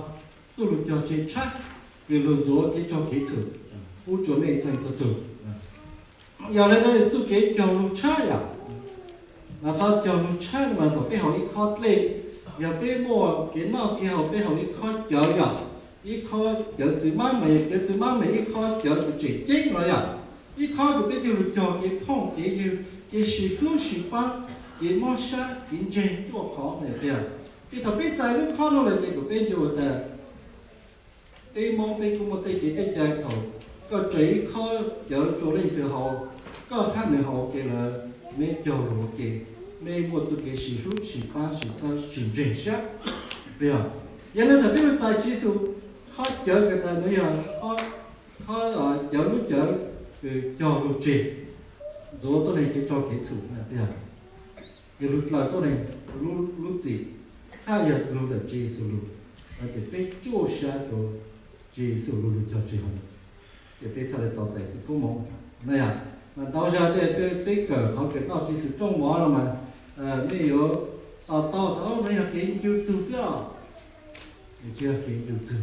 tôi lúc cho chế chắc cái luận chúa cái cho cái chữ u chúa mình thành cho từ giờ này đây tôi cái cho lúc trái à mà thao cho lúc trái mà thầu bé học ít khó lệ giờ bé mua cái nào cái học bé học ít khó chở giờ ít khó chở chữ má mày chở chữ má mày ít khó chở chữ chỉ chính rồi à ít khó thì bé cho lúc cho cái phong cái sự lúc sự ba cái món sa cái chân cho khó này bây giờ thì thầu bé giải lúc khó nó là gì của bé nhiều ta đi mong đi cũng một tí chỉ cái chơi thầu có chỉ khó chở chỗ lên từ hậu có khác nữa hậu kia là mấy chỗ rồi kia mấy một số cái sử dụng sử ba sử sao sử dụng sát bây giờ giờ nên là biết là tài chỉ số khó chở người ta bây giờ khó chở lúc chở cho lúc chỉ rồi tôi này cái cho cái chủ này bây giờ cái lúc là tôi này lúc gì hai giờ lúc là chỉ số lúc而且被做下就Giêsu luôn cho chị hồng, để biết sao để tỏ giải sự cứu mong này à, mà tao ra để biết cỡ họ cái tao chỉ sử trong mỏ rồi mà, bây giờ tao này là kiến cứu chủ sao,你只要kiến cứu主，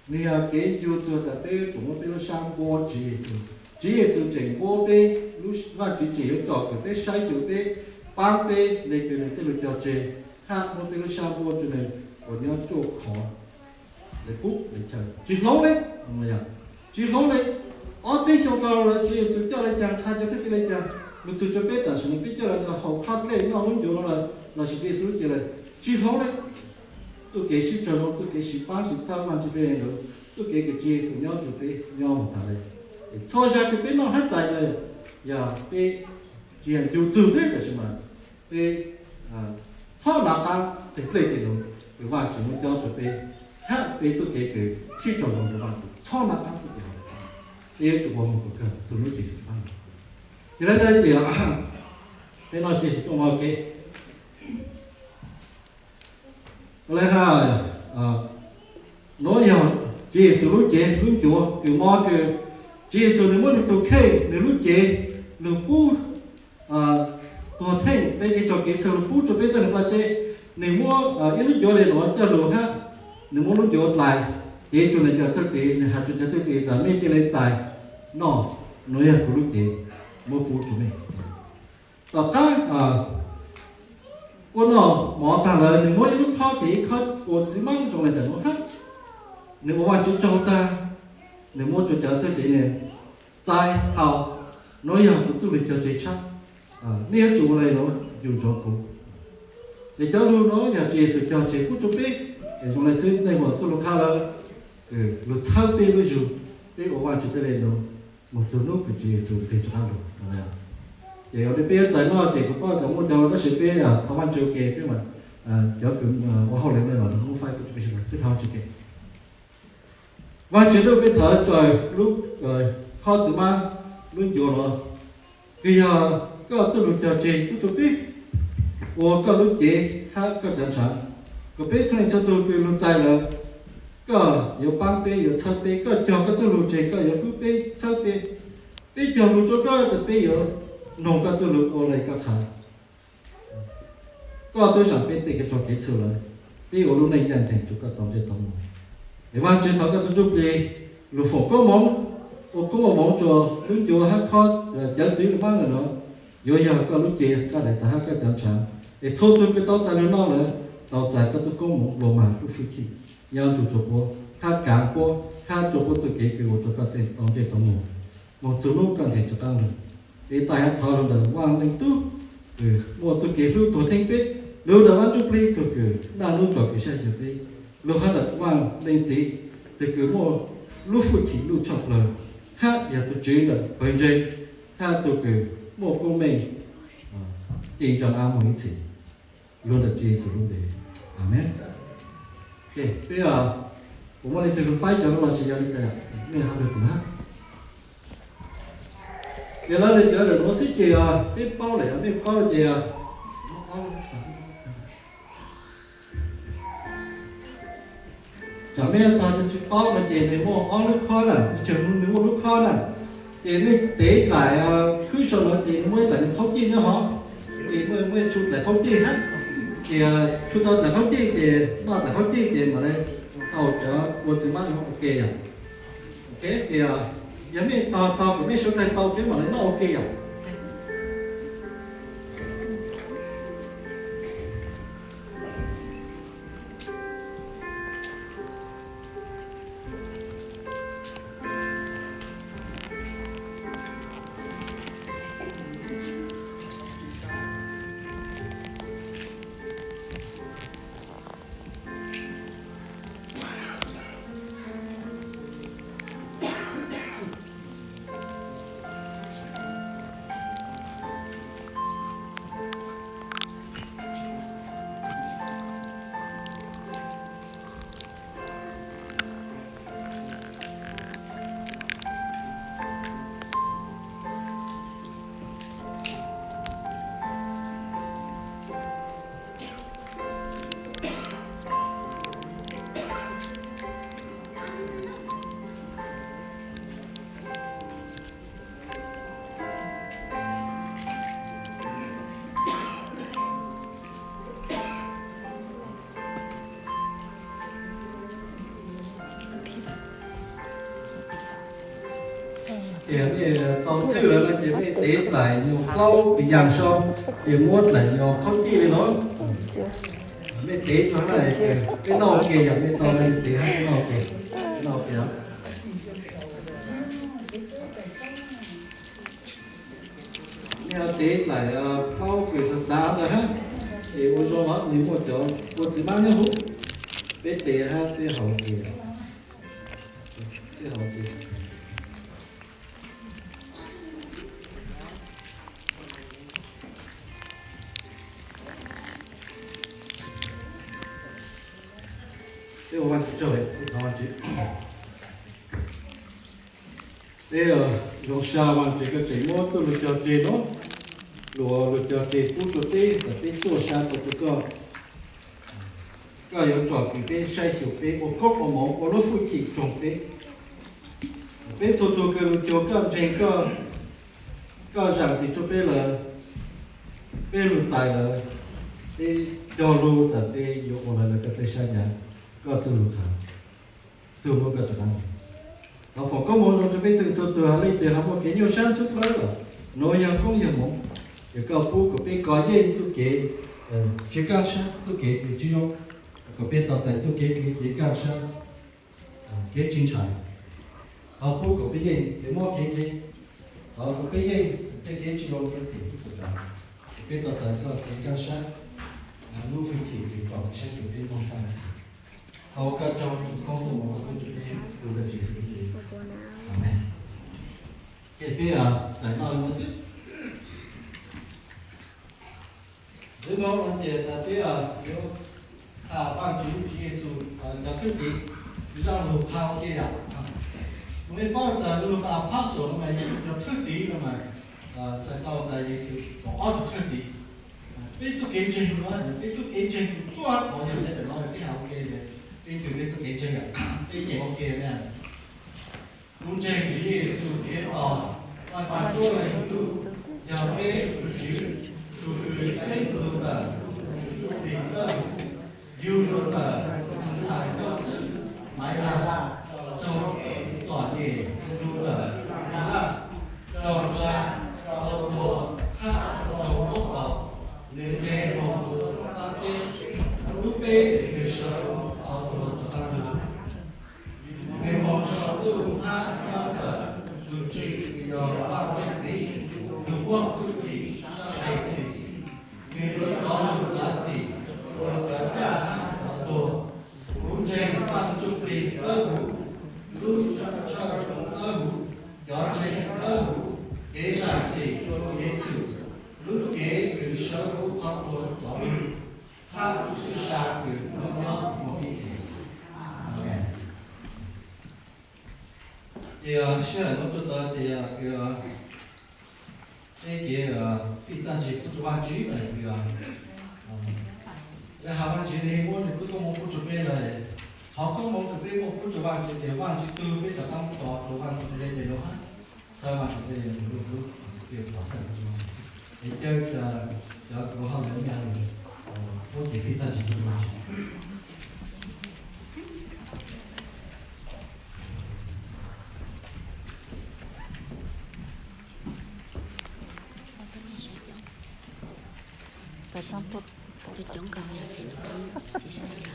你要kiến cứu主的被怎么被了上过Giêsu整过被，如那只有找个被筛选被，帮被那个人对了叫这，哈，我被了上过就呢，我要做考。để cút để chờ chỉ lâu đấy không là chỉ lâu đấy ở trên sông cao là chỉ sự cho lên chàng thay cho cái lên chàng lúc sự cho biết là sự biết cho là học khát lên nó muốn chỗ là chỉ sự chỉ là chỉ lâu đấy tôi kể sự cho nó tôi kể sự ba sự sao mà chỉ bên nữa tôi kể cái chỉ sự nhau chủ đề nhau một thằng này thôi ra cái bên nó hết dài rồi giờ cái chỉ là điều tự dễ là gì mà cái thôi là ta để lấy tiền rồi cái vài chuyện nó cho chủ đề ha bây giờ cái chỉ cho dùng được bằng cho nó tăng được bây giờ chúng ta một cái dùng nó chỉ sử dụng thì đây thì cái nó chỉ sử dụng ok lấy ha nói rằng chỉ sử dụng chế lúc chúa kiểu mò kiểu chỉ sử dụng muốn được kê để lúc chế lúc bu tổ thành bây giờ cho cái sử dụng bu cho bây giờ là thế nếu mua ít lúc chúa lên nó cho lúc ha nếu muốn lúc chỗ lại chế cho nên cho thực tế nên hạt cho thực tế là mấy cái lấy dài nó nói là của lúc chế mua phụ cho mình tập cái quân nó mỏ ta lời nếu mỗi lúc khó thì khó của chỉ mang trong này nó hát nếu mà chú trong ta nếu muốn cho thực tế này dài hào nói rằng cũng du lịch cho chơi chắc nếu chủ này nó dùng cho cụ để cho luôn nó nhà chơi sự cho chơi cũng cho biết để chúng này sẽ này một số lúc khác là lúc sau biết lúc dù biết ở ngoài chúng ta lên nó một số lúc cái chơi sự để cho nó được để ở đây biết giải nó thì cũng có trong một trong đó sự biết là thằng anh chơi kề biết mà cho cũng ở hậu lên này là không phải cũng biết là biết thằng chơi kề và chuyện đó biết thở trời lúc khó chịu mà lúc vô nó bây giờ có tôi lúc chờ chị cũng cho biết và có lúc chị hát có chẳng chẳng có biết cho nên cho tôi cứ lúc dài là có有帮杯有侧杯có cho có tôi lúc chị có有副杯侧杯杯cho lúc cho có từ杯有弄个tôi lúc ở đây có khá có tôi想杯thì cái cho cái sự rồi杯ở lúc này dành thành chúng ta tổng chế tổng để văn chuyện thằng cái tôi chụp đi lúc phổ có món có một món cho lúc cho hát khó chở chỉ được bao nhiêu nữa rồi giờ có lúc chị ta để ta hát cái chẳng chẳng để số tôi cái tao chạy nó là tao chạy cái tôi có một bộ mà lúc phi khí nhau chụp chụp bộ hát cảm bộ hát chụp bộ tôi kể cho cái tên tổng chế tổng một số lúc cần thể cho tăng được để tài hát thao được vang lên tú một tôi kể lúc tôi thanh biết lúc đó văn chụp đi cứ đang lúc chọn cái xe chụp đi lúc hát được vang lên gì thì cứ một lúc phi khí lúc chọn lời hát giờ tôi chỉ là bên trên hát tôi cứ một cô mình in cho nam một ít luôn được chia sẻ luôn đấy amen ok bây giờ cũng muốn lên từ phải cho nó là sự giao đi đây nên học được nữa để nó lên trở được nó sẽ chỉ biết bao này biết bao gì chả biết sao cho chữ bao mà chỉ để mua ăn lúc khó là chừng nếu mua lúc khó là thì mới để lại cứ sau đó thì mới lại thông tin nữa hả thì mới chụp lại thông tin hết thì chụp đó là thông tin thì nó là thông tin thì mà đây tao cho một chỉ mang ok à ok thì giờ mới tao cũng mới số tay tao cái mà nó ok à thì tao chưa là chỉ mới để lại nhiều lâu bị giảm xong thì muốn lại nhiều không chi lên nó mới để cho này cái nồi kia giờ mới tao lên để cái nồi kia nếu để lại lâu cái sao sao rồi ha thì ô tô nó nếu một chỗ một chỉ bao nhiêu hút biết để ha để hậu kia đây là bạn trời các bạn chị đây là lúc sau bạn chị cái chị mua tôi được cho chị nó lúa được cho chị phút cho chị và chị cho sao của tôi có yếu chọn cái bên sai xỉu bên một cốc một mẫu một lỗ phụ chỉ trồng bên tôi cái cho các chị có rằng thì cho bên là bên lúa dài là bên cho lúa là bên yếu một là cái sai nhà có từ lúc thằng từ lúc cái chuyện họ phải có một trong cái chuyện từ hà lấy từ hà một cái nhiều sáng suốt lớn rồi nói rằng không hiểu mong cái câu phụ của bên có gì chú kế chỉ càng sáng chú kế thì chỉ trong của bên tàu tại chú kế cái càng sáng cái chính trái họ phụ của bên gì cái một cái có cái gì cái chỉ lo cái của chúng cái tờ tờ cái cảnh sát lưu phi thì cái trò cảnh sát cái mong tăng gì họ cái trong công dụng của cái chuyện này đều là chỉ xử lý amen cái bây giờ giải nào là sự nếu mà anh chị ta bây giờ nếu ban chủ Giêsu đã quyết định让路靠这样我们包的路到帕索嘛，也是比较特别的嘛，在到的也是我特别，被做见证嘛，被做见证，做我就一定攞去邊後嘅嘢，被做見證人，被嘢我嘅咩？路正主耶穌嘅道，我就多嚟路，又被主路聖路的，路的，有路的，才都是買啦。trong giỏi nghề lưu tờ đi lạc tròn ra tàu thùa khác trong quốc phòng nên đề phòng thủ ta tên lúc bê người sở tàu thùa cho ta được nên mong sở tư ta nhau tờ từ trị thì giờ bao đẹp gì từ quốc phương gì đầy gì nên vẫn có một giá trị rồi cả cả tàu thùa cũng trên ban chục đi ơ lúc cho thơ cho trên thơ kế sản gì kế chủ lúc kế cứ sơ cũng học rồi cho mình hát sự sạc cứ nó nhỏ một ít gì amen thì sẽ là nó cho ta thì cái phi trang trí của ban trí này thì là hai ban trí này muốn thì tôi có một chút bên này họ có một cái một cái chỗ vàng thì vàng chỉ từ cái chỗ tam tòa chỗ vàng thì đây để nó hát sao vàng thì đây là một lúc việc đó phải để chơi cho có hàng đến nhà mình có thể phi ta chỉ được tôi chống cầm nhà thì nó cũng chỉ sẽ là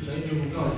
神主不告诉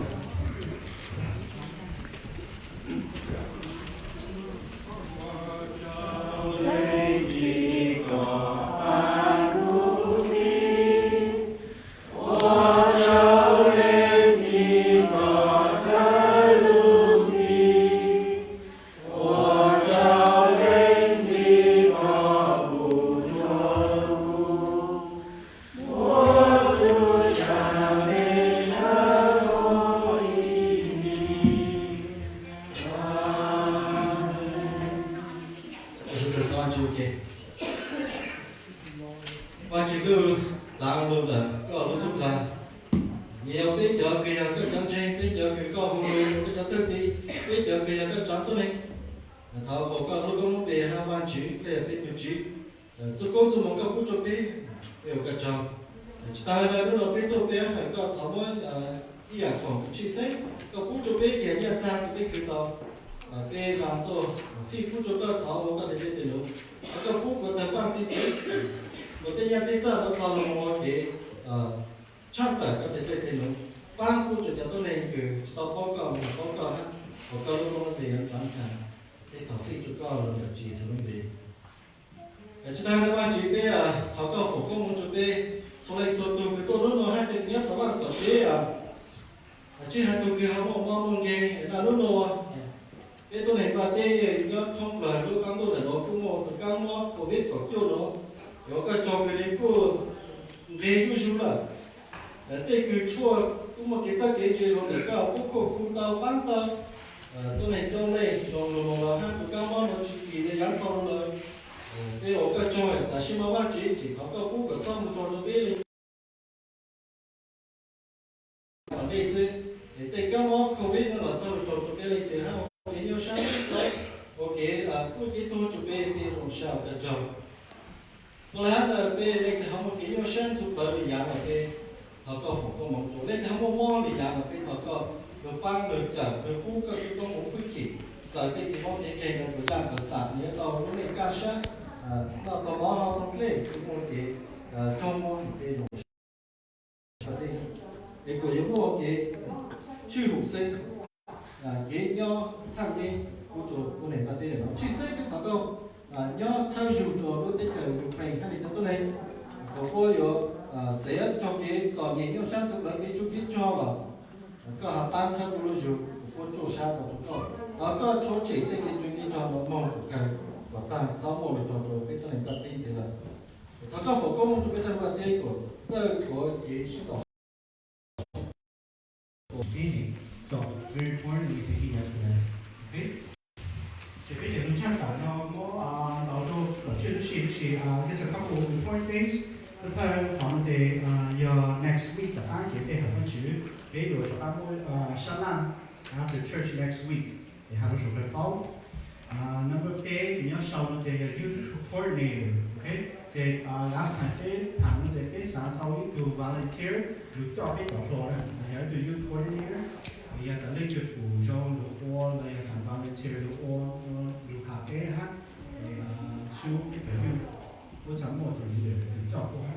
bây giờ cái cho là xin mà bạn chỉ có cái cú của xong cho biết đi ở đây sẽ để tay cái món Covid nó là cho biết lên thì ha cái nhau sáng đấy ok cú chỉ tôi cho biết rồi sao cái cho tôi là biết lên thì không có cái nhau sáng chụp bởi vì dạng là cái họ có phục có một chỗ lên thì không có món thì dạng là cái họ có được ban được trả được cú cái có một phước chỉ tại cái món thế kia là của dạng của sản nhớ tao nó lên cao sáng nó có món họ không lên cái món thì trong món thì cái của những món cái chữ hữu sinh cái nho thằng đi cô chủ cô này bà tên là nó chỉ xét cái thằng câu nho theo dù cho đối với cái Ukraine hay là tôi này có cô có để cho cái cho những nhau sáng thực là cái chú ký cho vào có hạt ban sau cô dù cô chủ sao của chúng tôi có chỗ chỉ cái chú ký cho nó mong của cái và ta sau một là cho cái tôi này bà tên gì là thằng có phổ công cho cái thằng bà tên của cái sự đó. So very important we taking that for that. Okay. Thì bây giờ chúng ta đã có đầu cho chuyện đó just a couple of important things. Thứ hai, họ để next week tập án chỉ để học cái chữ để rồi tập án mỗi sáng after church next week để học được cái câu. Number 8 thì nhớ sau là youth coordinator. Okay. Thì last time thằng để sáng tao đi do volunteer được cho cái tổ đội là nhớ từ youth coordinator. Bây giờ ta lấy chuyện của John được all là sản volunteer được all được học cái ha để xuống cái phải dùng có chấm một từ gì để cho cô ha.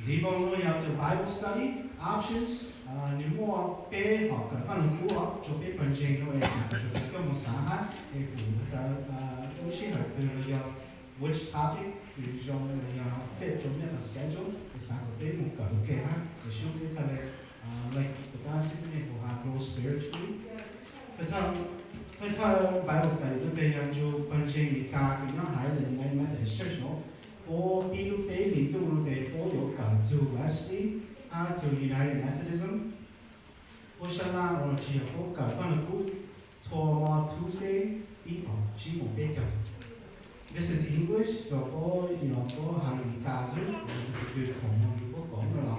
Dĩ vong nó học từ Bible study options nếu mua bé học cả phần của họ cho bé phần trình nó sẽ cho cái một sáng ha để của ta cũng sẽ học từ là which topic thì John là fit trong cái schedule để sáng của bé một cả cái ha để xuống cái thằng like the basic people have grow spiritually. The Bible study lúc bây giờ cho phần trình cả cái nhóm hải là ngay Methodist Church nó có đi lúc đấy lý tu lúc đấy có有cả to Wesley to United Methodism có sáng là ở chỉ có cả phần cũ cho Tuesday đi học chỉ một bé chậm. This is English so có có hàng cả rồi được không có là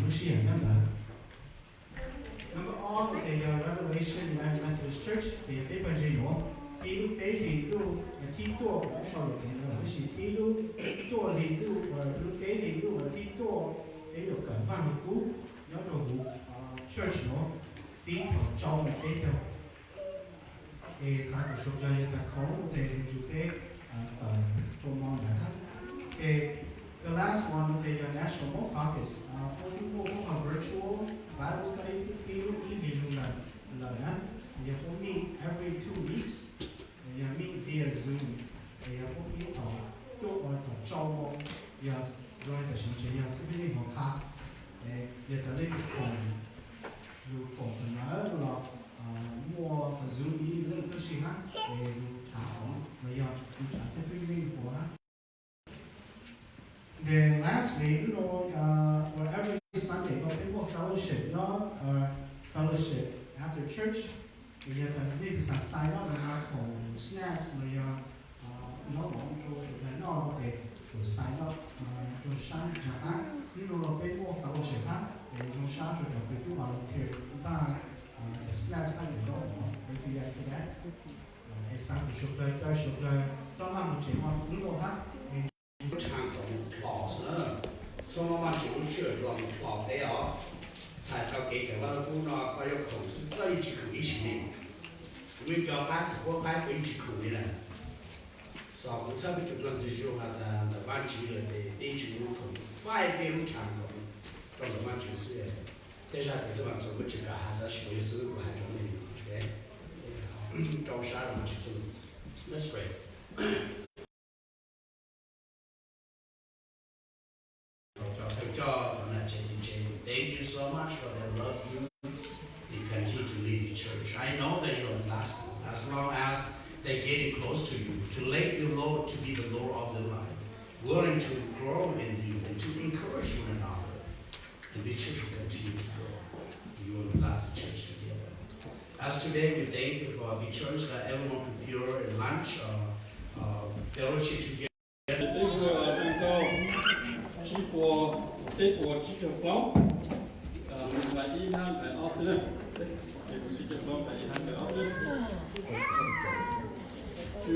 nó sẽ là Number all the Revelation United Methodist Church thì cái phần gì nữa thì lúc đấy thì lúc thi tour cũng sau được cái là cái lúc tour thì lúc đấy thì lúc thi tour đấy được cả văn cũ nhớ đồ church nữa thì cho một cái theo thì sáng của số này ta có thể chụp cái trong mong đã thì the last one the national caucus only people who are virtual Bible study people evening là they will meet every 2 weeks they meet via Zoom they will meet ở chỗ ở trong rồi ta sẽ chỉ là sự liên hệ khác để ta lên cùng nhớ là mua Zoom đi lên cái gì khác để thảo rồi chúng ta sẽ phải liên hệ. Then lastly, or every Sunday, people fellowship, fellowship after church. We have to need to sign up and have snacks. We to sign up to shine people fellowship. They don't shine to the people volunteer. The snacks are the door. If you guys do that, it's time to show trong năm một chỉ hoa cũng được ha. Trang tổng class nữa, xong mà chịu chuyện rồi một class đấy à, sai theo cái đó cũng nó có yêu cầu sự đây chỉ cần ý chí này, vì cho các quốc cái ý chí khủng này, sau một sau khi chúng ta dùng là ban chỉ là để ý chí khủng, phải biết lúc trang tổng, trong đó ban chỉ sự, thế ra cái bạn dùng cái chỉ cả hai là sử dụng sự của hai trong này, đấy, trong sáng là chỉ dùng, let's pray. Thank you so much for the love you continue to lead the church. I know that you're lasting as long as they're getting close to you, to let you Lord to be the Lord of their life, willing to grow in you and to encourage one another. And the church will continue to grow. You will last the church together. As today we thank you for the church that everyone prepare lunch fellowship together. 这个能够直播直播，来一趟来奥斯，直播来一趟来奥斯，去